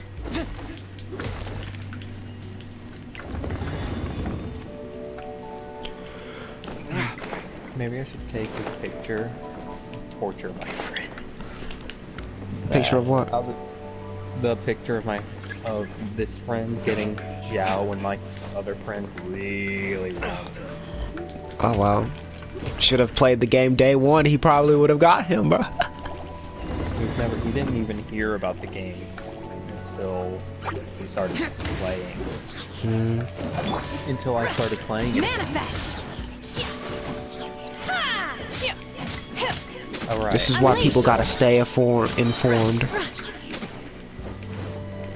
Maybe I should take this picture and torture my friend. Picture of what? The picture of this friend getting Zhao when my other friend really wants him. Oh wow. Should have played the game day one, he probably would have got him, bro. He didn't even hear about the game until we started playing. Until I started playing it. Manifest! Alright. This is why people gotta stay informed.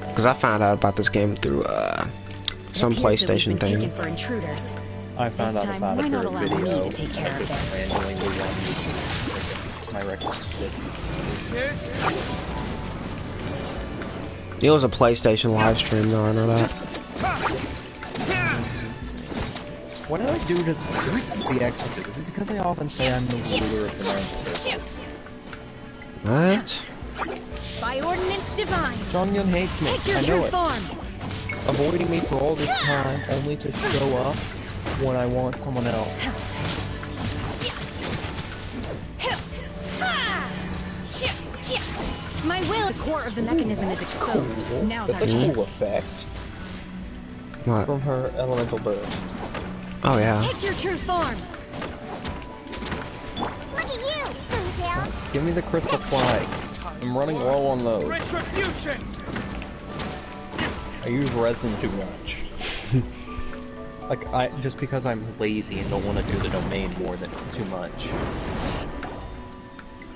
Because I found out about this game through some PlayStation thing. For intruders. I found out about it through a video. To take care of this. Randomly my recommended. It was a PlayStation live stream though, I know that. What did I do to the Exorcist? Is it because I often say I'm the ruler of the monster? What? By ordinance divine. Jongyun hates me. Take your I know true it. form. Avoiding me for all this time, only to show up when I want someone else. My will. The core of the mechanism is exposed. Cool. Now's our That's a chance. cool effect. What? From her elemental burst. Oh yeah. Take your true form. Look at you, Spoontail. Give me the crystal flag. I'm running low on those. Retribution! I use resin too much. Just because I'm lazy and don't want to do the domain more than too much.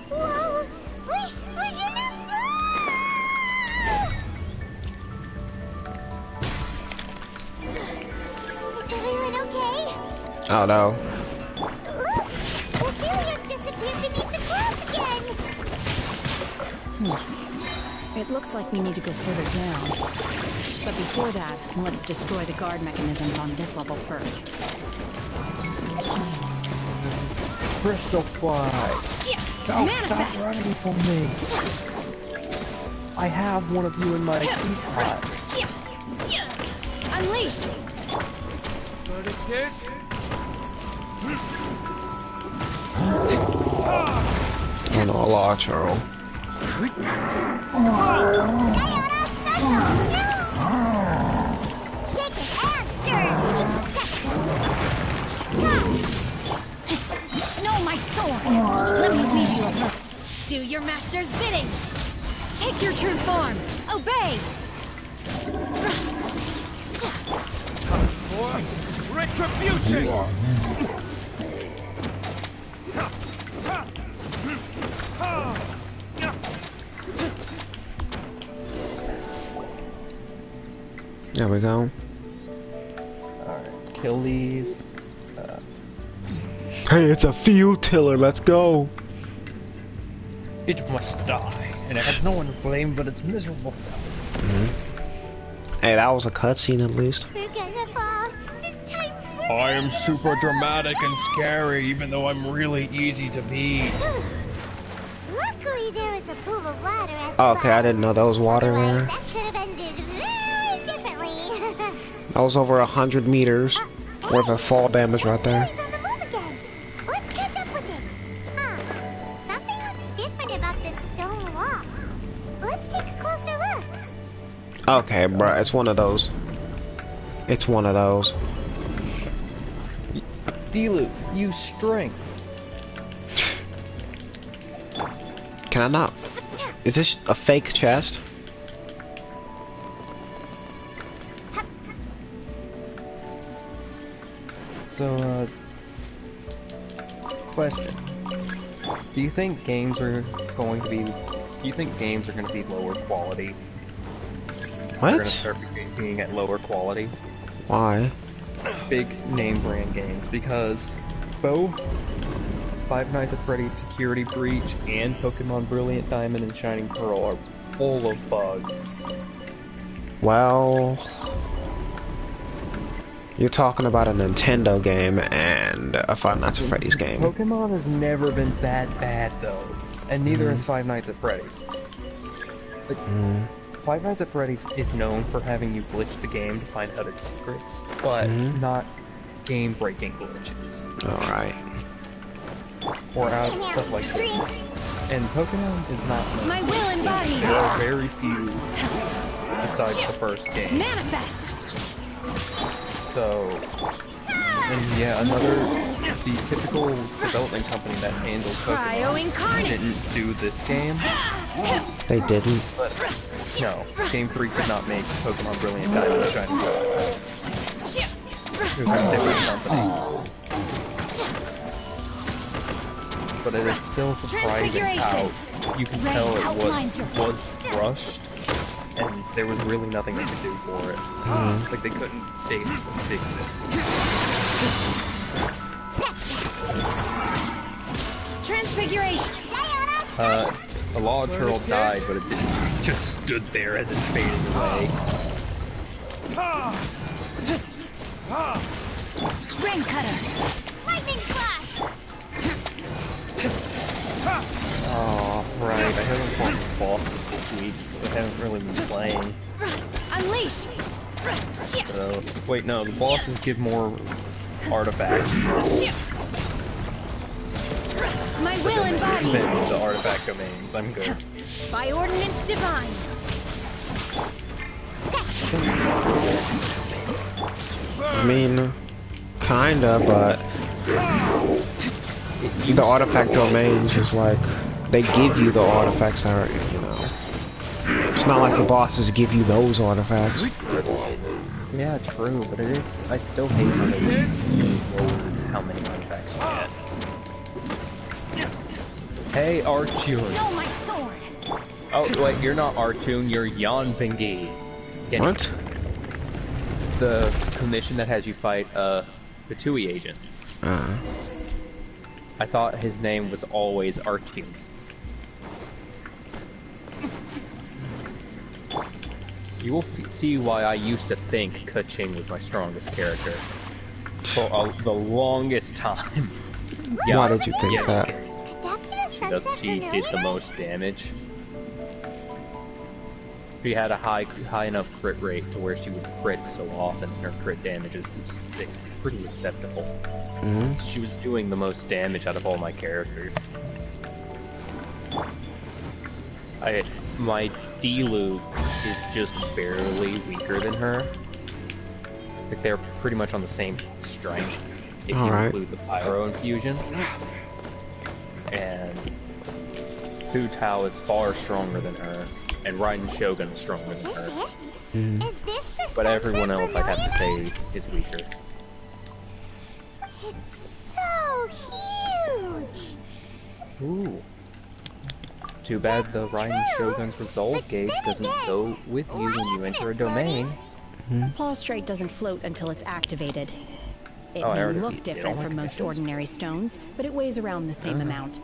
Whoa! We're gonna Is everyone okay? Oh no. Ophelia disappeared beneath the clouds again! It looks like we need to go further down. But before that, let's destroy the guard mechanisms on this level first. Crystal flag. No, stop running from me! I have one of you in my teapot. Unleash! Oh no, a lot, Charles. No, my sword! Let me leave you alone. Do your master's bidding! Take your true form! Obey! Time for retribution! There we go. Alright, kill these. Hey, it's a field tiller, let's go! It must die, and it has no one to blame but its miserable self. Hey, that was a cutscene at least. We're gonna fall. This time I am super dramatic and scary, even though I'm really easy to beat. Luckily, there was a pool of water at the Oh, okay, I bottom. didn't know there was water there. That could have ended very differently. That was over 100 meters worth of fall damage right there. He's on the move again. Let's catch up with it. Huh. Something looks different about this stone wall. Let's take a closer look. Okay, bruh, it's one of those. It's one of those. Dilu, use strength. Can I not? Is this a fake chest? So, question. Do you think games are going to be... Do you think games are going to be lower quality? What? They're going to start being at lower quality? Why? Big name brand games, because both Five Nights at Freddy's Security Breach and Pokemon Brilliant Diamond and Shining Pearl are full of bugs. Well... You're talking about a Nintendo game and a Five Nights at Freddy's game. Pokemon has never been that bad, though. And neither has Five Nights at Freddy's. Like, Five Nights at Freddy's is known for having you glitch the game to find out its secrets, but not game-breaking glitches. Alright. Or out stuff like this. And Pokemon is not known. My will embodied! There are very few besides the first game. Manifest! So, and yeah, the typical development company that handles Pokemon didn't do this game. They didn't? But, no, Game Freak did not make Pokemon Brilliant Diamond and Shining Pearl. It was a different company. But it is still surprising how you can tell it was rushed. And there was really nothing they could do for it. Like, they couldn't fix it. Transfiguration! A log turtle died, but it didn't. It just stood there as it faded away. Rain cutter! Lightning flash! Oh, right. I haven't fought the bosses this week, so I haven't really been playing. Unleash! So, wait, no, the bosses give more artifacts. My will embodied! Than the artifact domains. I'm good. By ordinance divine! I mean, kinda, but the artifact domains is like, they give you the artifacts that are, you know. It's not like the bosses give you those artifacts. Yeah, true, but it is. I still hate how they lowered how many artifacts you get. Hey, Archun! No, my sword! Oh, wait, you're not Archun, you're Yanvingi. What? The commission that has you fight the Tui agent. I thought his name was always Archun. You will see why I used to think Keqing was my strongest character. For the longest time. Why did you think that? Could that be the she did the most damage. She had a high enough crit rate to where she would crit so often, and her crit damage is pretty acceptable. She was doing the most damage out of all my characters. My D-Luke is just barely weaker than her. Like they're pretty much on the same strength if you include the Pyro infusion. And Hu Tao is far stronger than her, and Raiden Shogun is stronger than her. Is this the But everyone sunset else, I'd have to vermilion? say, is weaker. It's so huge. Ooh. Too bad the Raiden Shogun's resolve gauge doesn't go with you when you enter a domain. Prostrate doesn't float until it's activated. It Oh, I may already look beat it. different Oh, from my most goodness. ordinary stones, but it weighs around the same amount.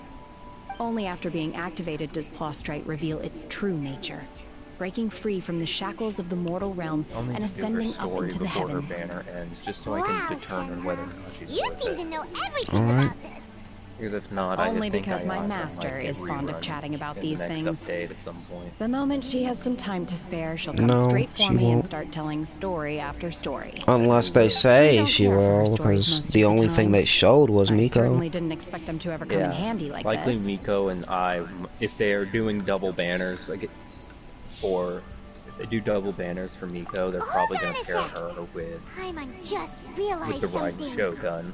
Only after being activated does Prostrate reveal its true nature, breaking free from the shackles of the mortal realm I'll need and to do her ascending up story into the before her heavens. banner ends, just so I can determine whether or not she's You worth seem it. to know everything about this. Because if not, Only I think because my Ayaka master might get is fond of rerun chatting about in these the next things. update at some point. The moment she has some time to spare, she'll come No, straight for she me and won't. start telling story after story. Unless they I say don't she care for her will, stories because most of the the only time. thing they showed was I Miko. certainly didn't expect them to ever come in handy like likely this. Miko and I, if they are doing double banners, or if they do double banners for Miko, they're probably going to pair her with Just realized the Raiden something. Shogun.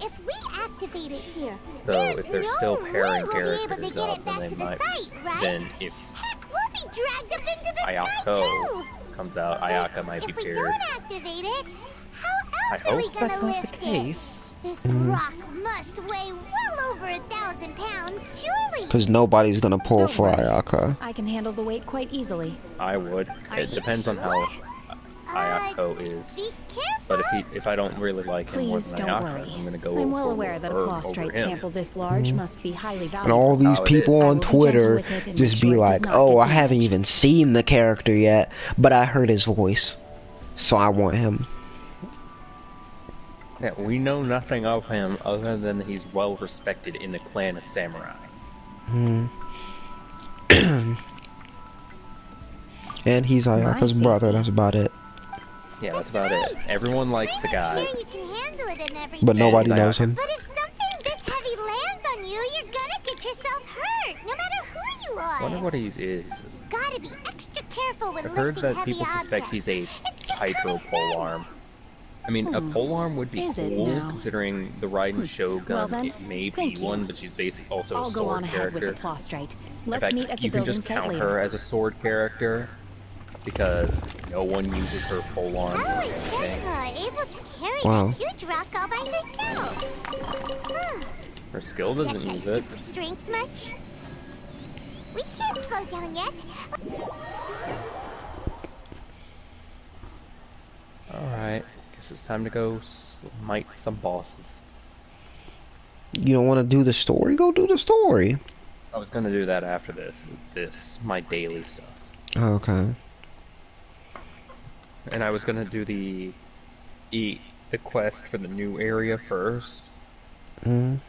If we activate it here, So there's if they're no still way pairing we'll be able to characters get up, it then back they to the might. site, right? Then if We'll be dragged up into the sky Ayako too. comes out, Ayaka might be If we paired. don't activate it, how I else are we hope gonna that's not the lift it? case. This rock must weigh well over 1,000 pounds, surely. Because nobody's gonna pull Don't for worry. Ayaka. I can handle the weight quite easily. I would. It depends on how Ayako is. But if I don't really like him more Please than don't Ayaka, worry. I'm gonna go I'm well for aware that a her prostrate over him. sample this large must be highly And valuable. all these how it people is. on I will be gentle Twitter with it and just make be sure it does like, not oh, get I haven't even seen the character yet, but I heard his voice, so I want him. Yeah, we know nothing of him other than he's well respected in the clan of samurai. And he's Ayaka's brother, that's about it. Yeah, that's about it. Everyone likes the guy. Sure you can handle it and everything. But nobody knows him. But if something this heavy lands on you, you're gonna get yourself hurt, no matter who you I wonder are. what he is. Gotta be extra careful with I've heard lifting that heavy people suspect objects. he's a hydro polearm. I mean, a polearm would be Is it cool, now? considering the Raiden Shogun, Well then, it may be thank you. one, but she's basically also I'll a go on sword ahead with character. the prostrate. In Let's fact, meet at the you can building just site count later. her as a sword character, because no one uses her polearm How or is anything. Shenhe able to carry Wow. that huge rock all by herself? Huh. Her skill doesn't use it. Super strength much? We can't slow down yet. Alright, guess it's time to go smite some bosses. You don't want to do the story? Go do the story. I was gonna do that after my daily stuff. Okay. And I was gonna do the quest for the new area first, Mm.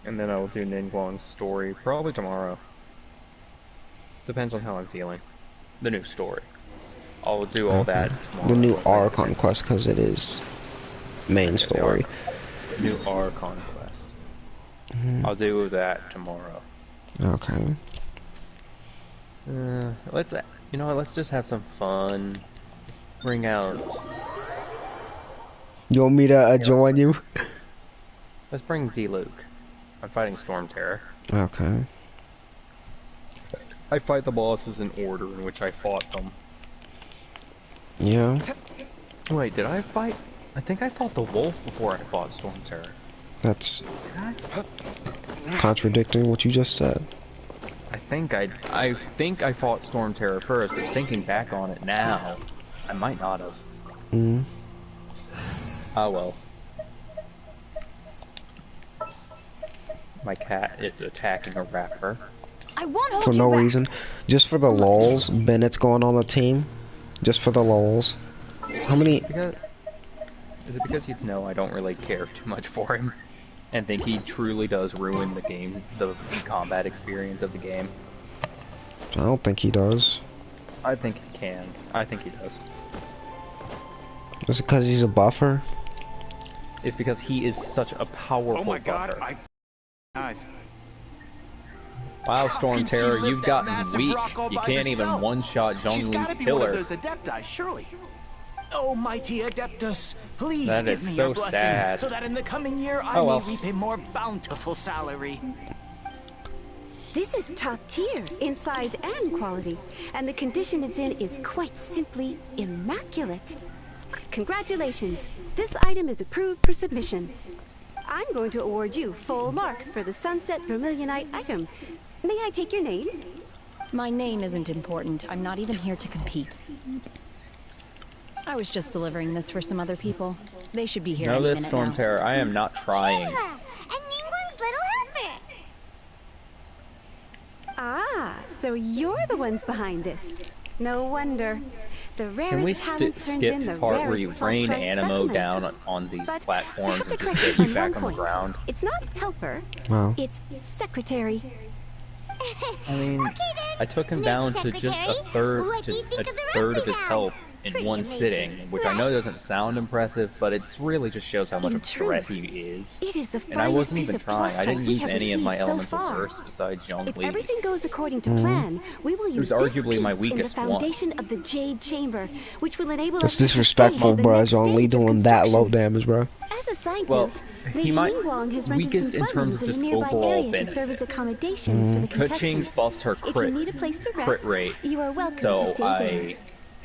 and then I will do Ningguang's story probably tomorrow. Depends on how I'm feeling. The new story. I'll do all that tomorrow. The new Archon quest, because it is main story. The new Archon quest. I'll do that tomorrow. Okay. Let's just have some fun. Let's bring out. You want me to join you? Let's bring D-Luke. I'm fighting Storm Terror. Okay. I fight the bosses in order in which I fought them. Yeah. Wait, did I fight? I think I fought the wolf before I fought Storm Terror. That's contradicting what you just said. I think I fought Storm Terror first, but thinking back on it now, I might not have. Oh well. My cat is attacking a rapper. I won't hold For you no back. reason. Just for the lulz, Bennett's going on the team. Just for the lulz. How many... Is it because you know I don't really care too much for him? and think he truly does ruin the game, the combat experience of the game. I don't think he does. I think he can. I think he does. Is it because he's a buffer? It's because he is such a powerful Oh my buffer. God! Guys. Wow, Storm Terror, you've gotten weak. You can't even one-shot She's Zhongli's gotta be pillar. one of those Adepti, surely. Oh, mighty Adeptus, please That give is me so your blessing, sad. so that in the coming year I Oh, well. may reap a more bountiful salary. This is top tier in size and quality, and the condition it's in is quite simply immaculate. Congratulations, this item is approved for submission. I'm going to award you full marks for the Sunset Vermilionite item. May I take your name? My name isn't important. I'm not even here to compete. I was just delivering this for some other people. They should be here Know any this, minute Storm now. Terror, I am not trying. And Ningguang's little helper. Ah, so you're the ones behind this. No wonder. The Can we rarest talent turns in skip the the part where you rarest rain plus-strike Animo specimen. down on these But I platforms have to and just correct get you you on back one on the point. ground? It's not helper. Wow. It's secretary. I mean, I took him down to just a third of his health in one sitting, which I know doesn't sound impressive, but it really just shows how much of a threat he is. It is the And I finest wasn't piece even of trying. I plush didn't we use have any of my received so elemental far. bursts besides If Zhongli's. everything goes according to plan, we will use It was this arguably my piece in the weakest one. foundation of the Jade Chamber, which will enable That's us to proceed disrespectful, to the bro. next It's only stage of doing that low construction. damage, bro. As a side Well, note, he Lady might Ningguang has rented weakest some in terms dwellings of in a just nearby overall area to benefit. serve as accommodations for the Kaching's contestants. buffs her If you crit, need a place to crit rest, rate, you are welcome to so stay there.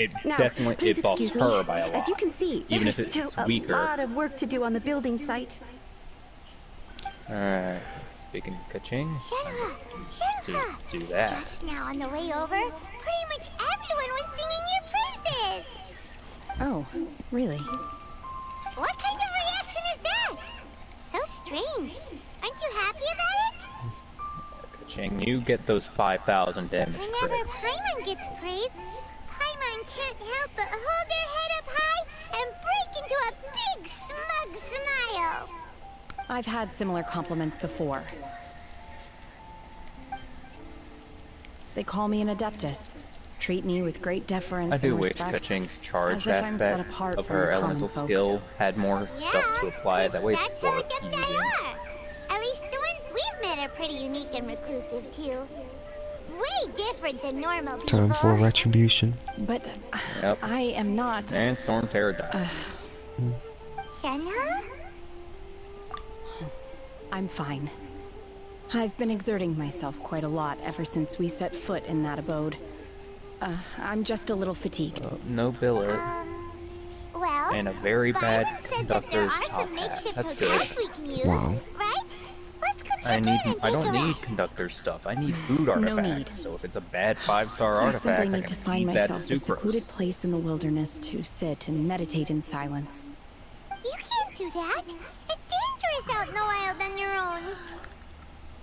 it Now, definitely please it buffs excuse me. her by a lot. As you can see, even there's if it's still a weaker. lot of work to do on the building site. Alright, speaking of Kaching, Shenhua, do that. just now on the way over, pretty much everyone was singing your praises. Oh, really? What kind of reaction is that? So strange. Aren't you happy about it? Kaching, you get those 5,000 damage Whenever crits. Paimon gets praised, Paimon can't help but hold their head up high and break into a big smug smile. I've had similar compliments before. They call me an Adeptus, treat me with great deference I do and wish respect, Kaching's as charged if I'm set aspect apart of from her the common elemental folk. skill had more stuff to apply. That way That's it's how worth Adepti using. are. At least the ones we've met are pretty unique and reclusive too. Way different than normal people. Time for retribution. But Yep. I am not. And Storm Terror died. Shenhua? I'm fine. I've been exerting myself quite a lot ever since we set foot in that abode. I'm just a little fatigued. No billet. Well, And a very bad said that there conductor's are top some hat. makeshift That's good. hotels we can use, Wow. right? Let's go check in and I don't take a need rest. conductor's stuff. I need food No artifacts. need. So if it's a bad 5-star I artifact, simply I need can to find feed that to myself a secluded Sucrose. place in the wilderness to sit and meditate in silence. You can't do that. It's dangerous out in the wild on your own.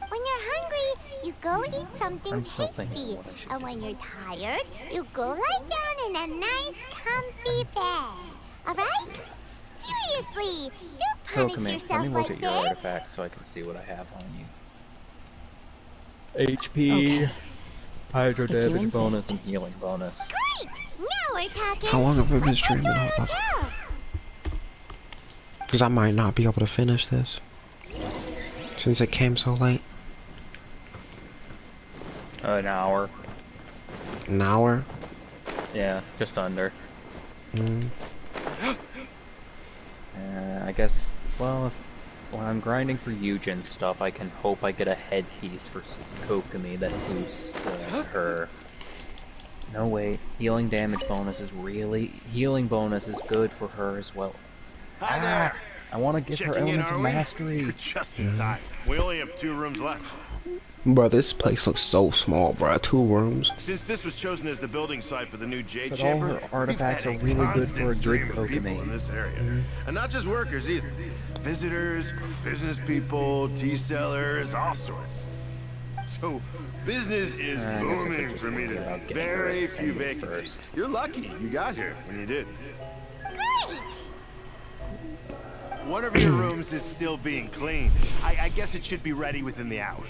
When you're hungry, you go and eat something I'm still thinking tasty. what I should And when you're tired, you go lie down in a nice, comfy bed. Alright? Seriously, don't punish Let me yourself look like at your this. artifacts so I can see what I have on you. HP, hydro If you damage insist. bonus, and healing bonus. Great! Now we're talking. How long have I been Let's head to streaming? our hotel. Because I might not be able to finish this. Since it came so late. An hour. An hour? Yeah, just under. Mm. I guess, well, when I'm grinding for Eugen stuff, I can hope I get a headpiece for Kokomi that boosts her. No, wait. Healing damage bonus is healing bonus is good for her as well. Hi there. I want to get her Checking in, elemental are we? mastery. Just in time. We only have 2 rooms left. Bro, this place looks so small, bro. 2 rooms. Since this was chosen as the building site for the new Jade But all Chamber, her artifacts we've had are really a good for a constant stream good of people Kokomi. in this area. And not just workers either. Visitors, business people, tea sellers, all sorts. So, business is I guess I should booming just for me think today. about getting her Very few ascended vacancies. first. You're lucky you got here when you did. Great! one of your rooms is still being cleaned. I guess it should be ready within the hour.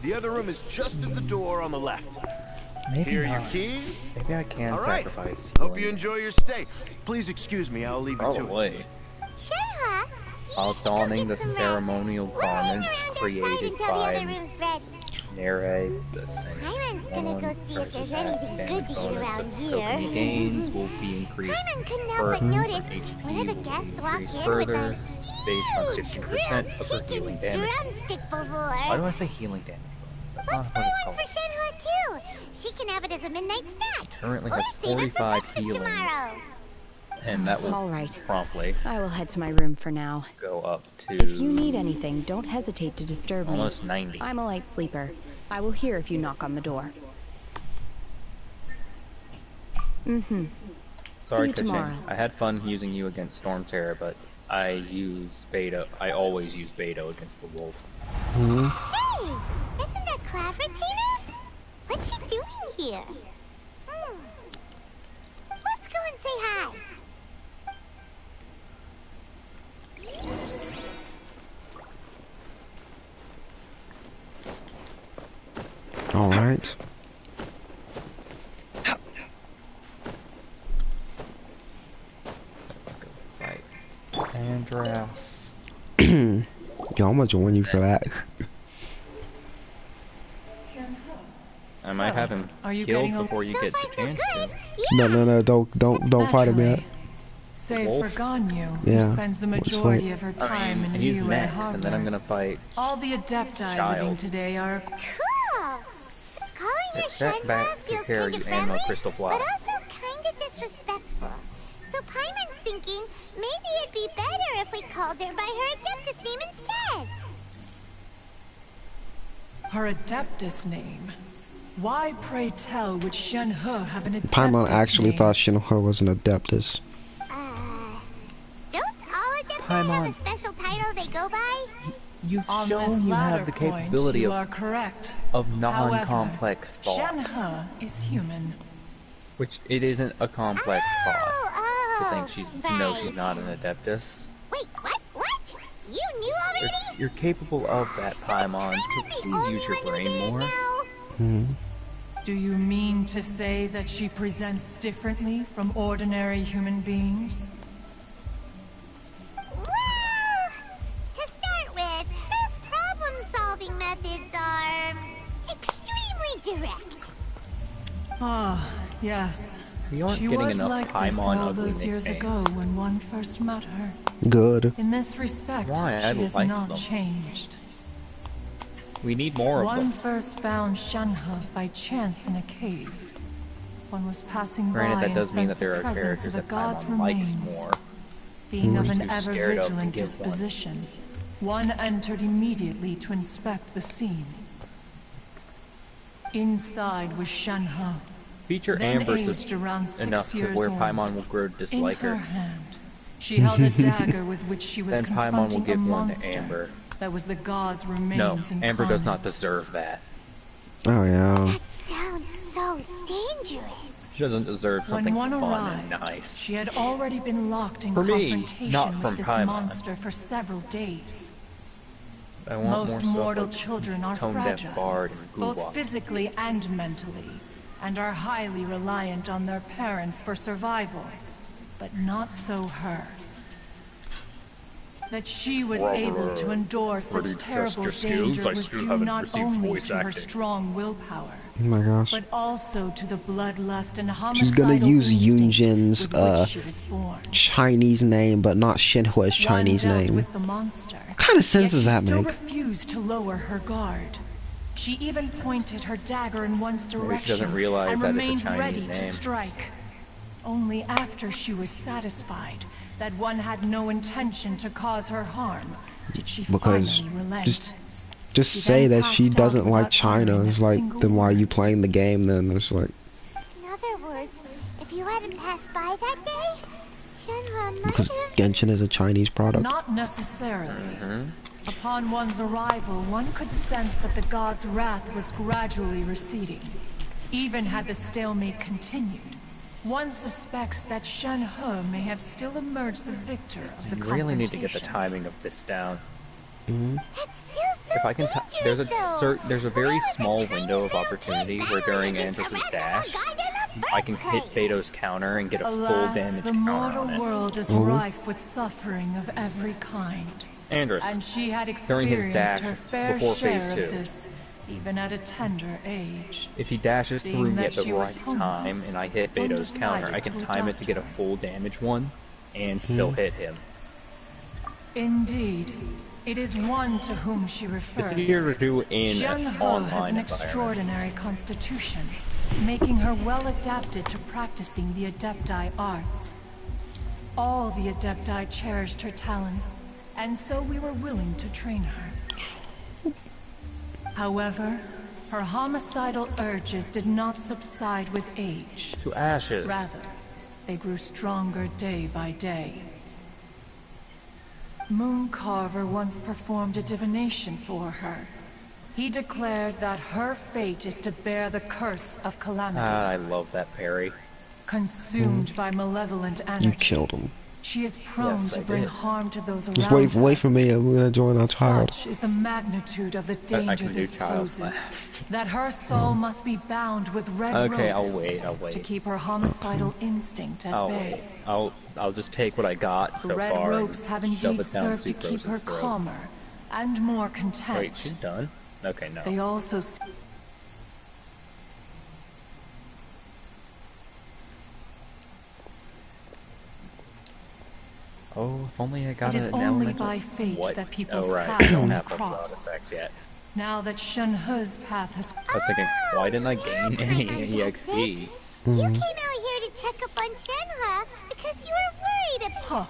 The other room is just at the door on the left. Maybe Here are not. your keys. Maybe I can All right. sacrifice. Hope you enjoy your stay. Please excuse me, I'll leave you to it. Probably. Shenhe, While donning the ceremonial garments created by Nereid's ascension. Paimon's gonna go see if there's anything good to eat around here. Alchemy gains will be increased Paimon couldn't help but notice HP one of the will be guests walked increased in further with based on a huge 50% of her grilled healing chicken damage. drumstick before. Why do I say healing damage? That's Let's not buy what it's one called. for Shenhe too. She can have it as a midnight snack. Currently Or has save it for 45 breakfast healing, tomorrow. and that will All right. promptly I will head to my room for now. go up to If you need anything, don't hesitate to disturb almost me. 90. I'm a light sleeper. I will hear if you knock on the door. Sorry, See you Ka-Ching. tomorrow. I had fun using you against Storm Terror, but I use Beto. I always use Beto against the wolf. Hey, isn't that clever, Tina? What's she doing here? Let's go and say hi. All right. Let's go fight Andreas. Yo, I'm gonna join you for that. I might have him killed before you get the chance to. No, don't fight him yet. Save Wolf? for Ganyu, Yeah, who spends the let's majority wait. of her I time mean, in he's Niue next, Harbor. and then I'm gonna fight All the Adepti Child. living today are Cool. Calling her Set back Shenhe to feels care kinda you friendly, ammo crystal fly. but also kinda disrespectful. So Paimon's thinking maybe it'd be better if we called her by her Adeptus name instead. her Adeptus name. Why, pray tell, would Shenhe have an Adeptus Paimon actually name? thought Shinhua was an Adeptus. Don't all Adepti Paimon. have a special title they go by? You've On this shown you latter have the point, capability you of are correct. non-complex thought, Shenhe is human. which it isn't a complex thought to think she's no, right. she's not an Adeptus. Wait, what? You knew already? You're capable of that, Paimon, so please use your brain more. Do you mean to say that she presents differently from ordinary human beings? Well, to start with, her problem-solving methods are extremely direct. Ah, yes. We aren't She getting was enough like this Paimon all ugly those years ago nicknames. when one first met her. Good. In this respect, Why? I she has like not them. changed. We need more of One them. first found Shenhe by chance in a cave. One was passing Granted, by that and does mean sensed that there the are presence characters of the that god's Paimon likes remains. more. Being of Who's an too scared of to ever-vigilant give one. disposition, one entered immediately to inspect the scene. Inside was Shenhe, Feature then Amber aged around 6 enough to years where old. Paimon will grow to In dislike her her. hand, she held a dagger with which she was Then Paimon will confronting a give one monster to Amber. that was the god's No, remains incarnate. Amber does not deserve that. Oh yeah. That sounds so dangerous. She doesn't deserve something When one fun and arrived, nice. she had already been locked in For me, confrontation not with from this Paimon. monster for several days. I want more Most stuff mortal like children are Tone fragile, Deaf Bard and both Gulwalk. physically and mentally, and are highly reliant on their parents for survival. But not so her. That she was able to endure such terrible danger was due not only to her strong willpower, Oh my gosh. but also to the bloodlust and She's homicidal gonna use instinct Yunjin's with which she was born. Chinese name, but not Shinhua's Chinese One dealt name. with the monster. What kind of sense does that Yet she still make? refused to lower her guard. She even pointed her dagger in one's direction Maybe she doesn't realize and that it's a remained Chinese ready name. to strike. Only after she was satisfied that one had no intention to cause her harm did she Because finally relent. just She say then that she passed out doesn't like without China. uttering It's a like, single then why are word. you playing the game then? It's like, In other words, if you hadn't passed by that day, Shenhe might because have... Genshin is a Chinese product. Not necessarily. Upon one's arrival, one could sense that the god's wrath was gradually receding. Even had the stalemate continued, One suspects that Shen-He may have still emerged the victor of the You really need to get the timing of this down. If I can, there's a very small window of opportunity where during Andros's dash, I can hit Beto's counter and get a full damage the counter mortal on it. world is rife with suffering of every kind. Andros, and she had during his experienced dash her fair before share phase of 2, this, even at a tender age. if he dashes Seeing through me that at the she was right homeless, time and I hit Beto's counter, I can decided to time it adopt to get a full damage one and still hit him. Indeed, it is one to whom she refers. It's easier to do in Shen-He online has an extraordinary constitution, making her well adapted to practicing the Adepti arts. All the Adepti cherished her talents, and so we were willing to train her. However, her homicidal urges did not subside with age. To ashes. Rather, they grew stronger day by day. Mooncarver once performed a divination for her. He declared that her fate is to bear the curse of calamity. I love that parry. Consumed by malevolent energy. You killed him. She is prone to bring harm to those around Just wait, her. wait for me. I'm gonna join our child. Such is the magnitude of the danger this poses, that her soul must be bound with red Okay, ropes I'll wait. to keep her homicidal instinct at bay. I'll just take what I got so The red far ropes have and shove indeed it down served to keep her Sucrose's throat. calmer and more content. Wait, she's done? Okay, no. They also Oh, if only I got It is an only elemental... by fate What? that people's oh, right. paths I don't may have those cross. effects yet. Now that Shen-He's path has... I was thinking, why didn't I gain any EXP? You came out here to check up on Shen-He because you were worried about...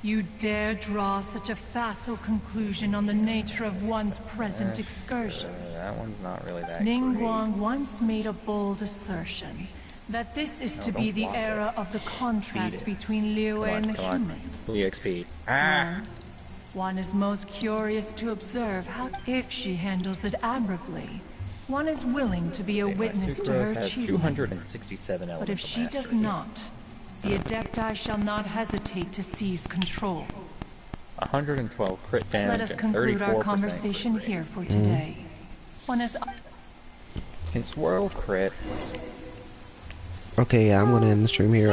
You dare draw such a facile conclusion on the nature of one's present excursion. That one's not really that Ningguang once made a bold assertion that this is to be the era of the contract between Liu and the humans. EXP. Well, one is most curious to observe how, if she handles it admirably, one is willing to be a witness to her Sucrose has achievements. 267 elemental But if she does not, the Adepti shall not hesitate to seize control. 112 crit damage. Let us conclude our conversation here for today. One is... Can swirl crit? Okay, yeah, I'm gonna end the stream here.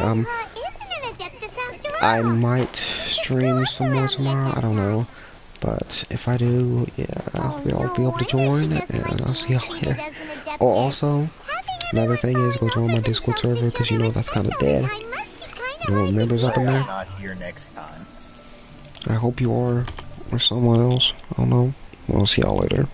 I might stream some more tomorrow. I don't know, but if I do, yeah, I'll be able to join, and I'll see y'all later. Oh, also, another thing is go join my Discord server because you know that's kind of dead. No members up in there. Not here next time. I hope you are, or someone else. I don't know. We'll see y'all later.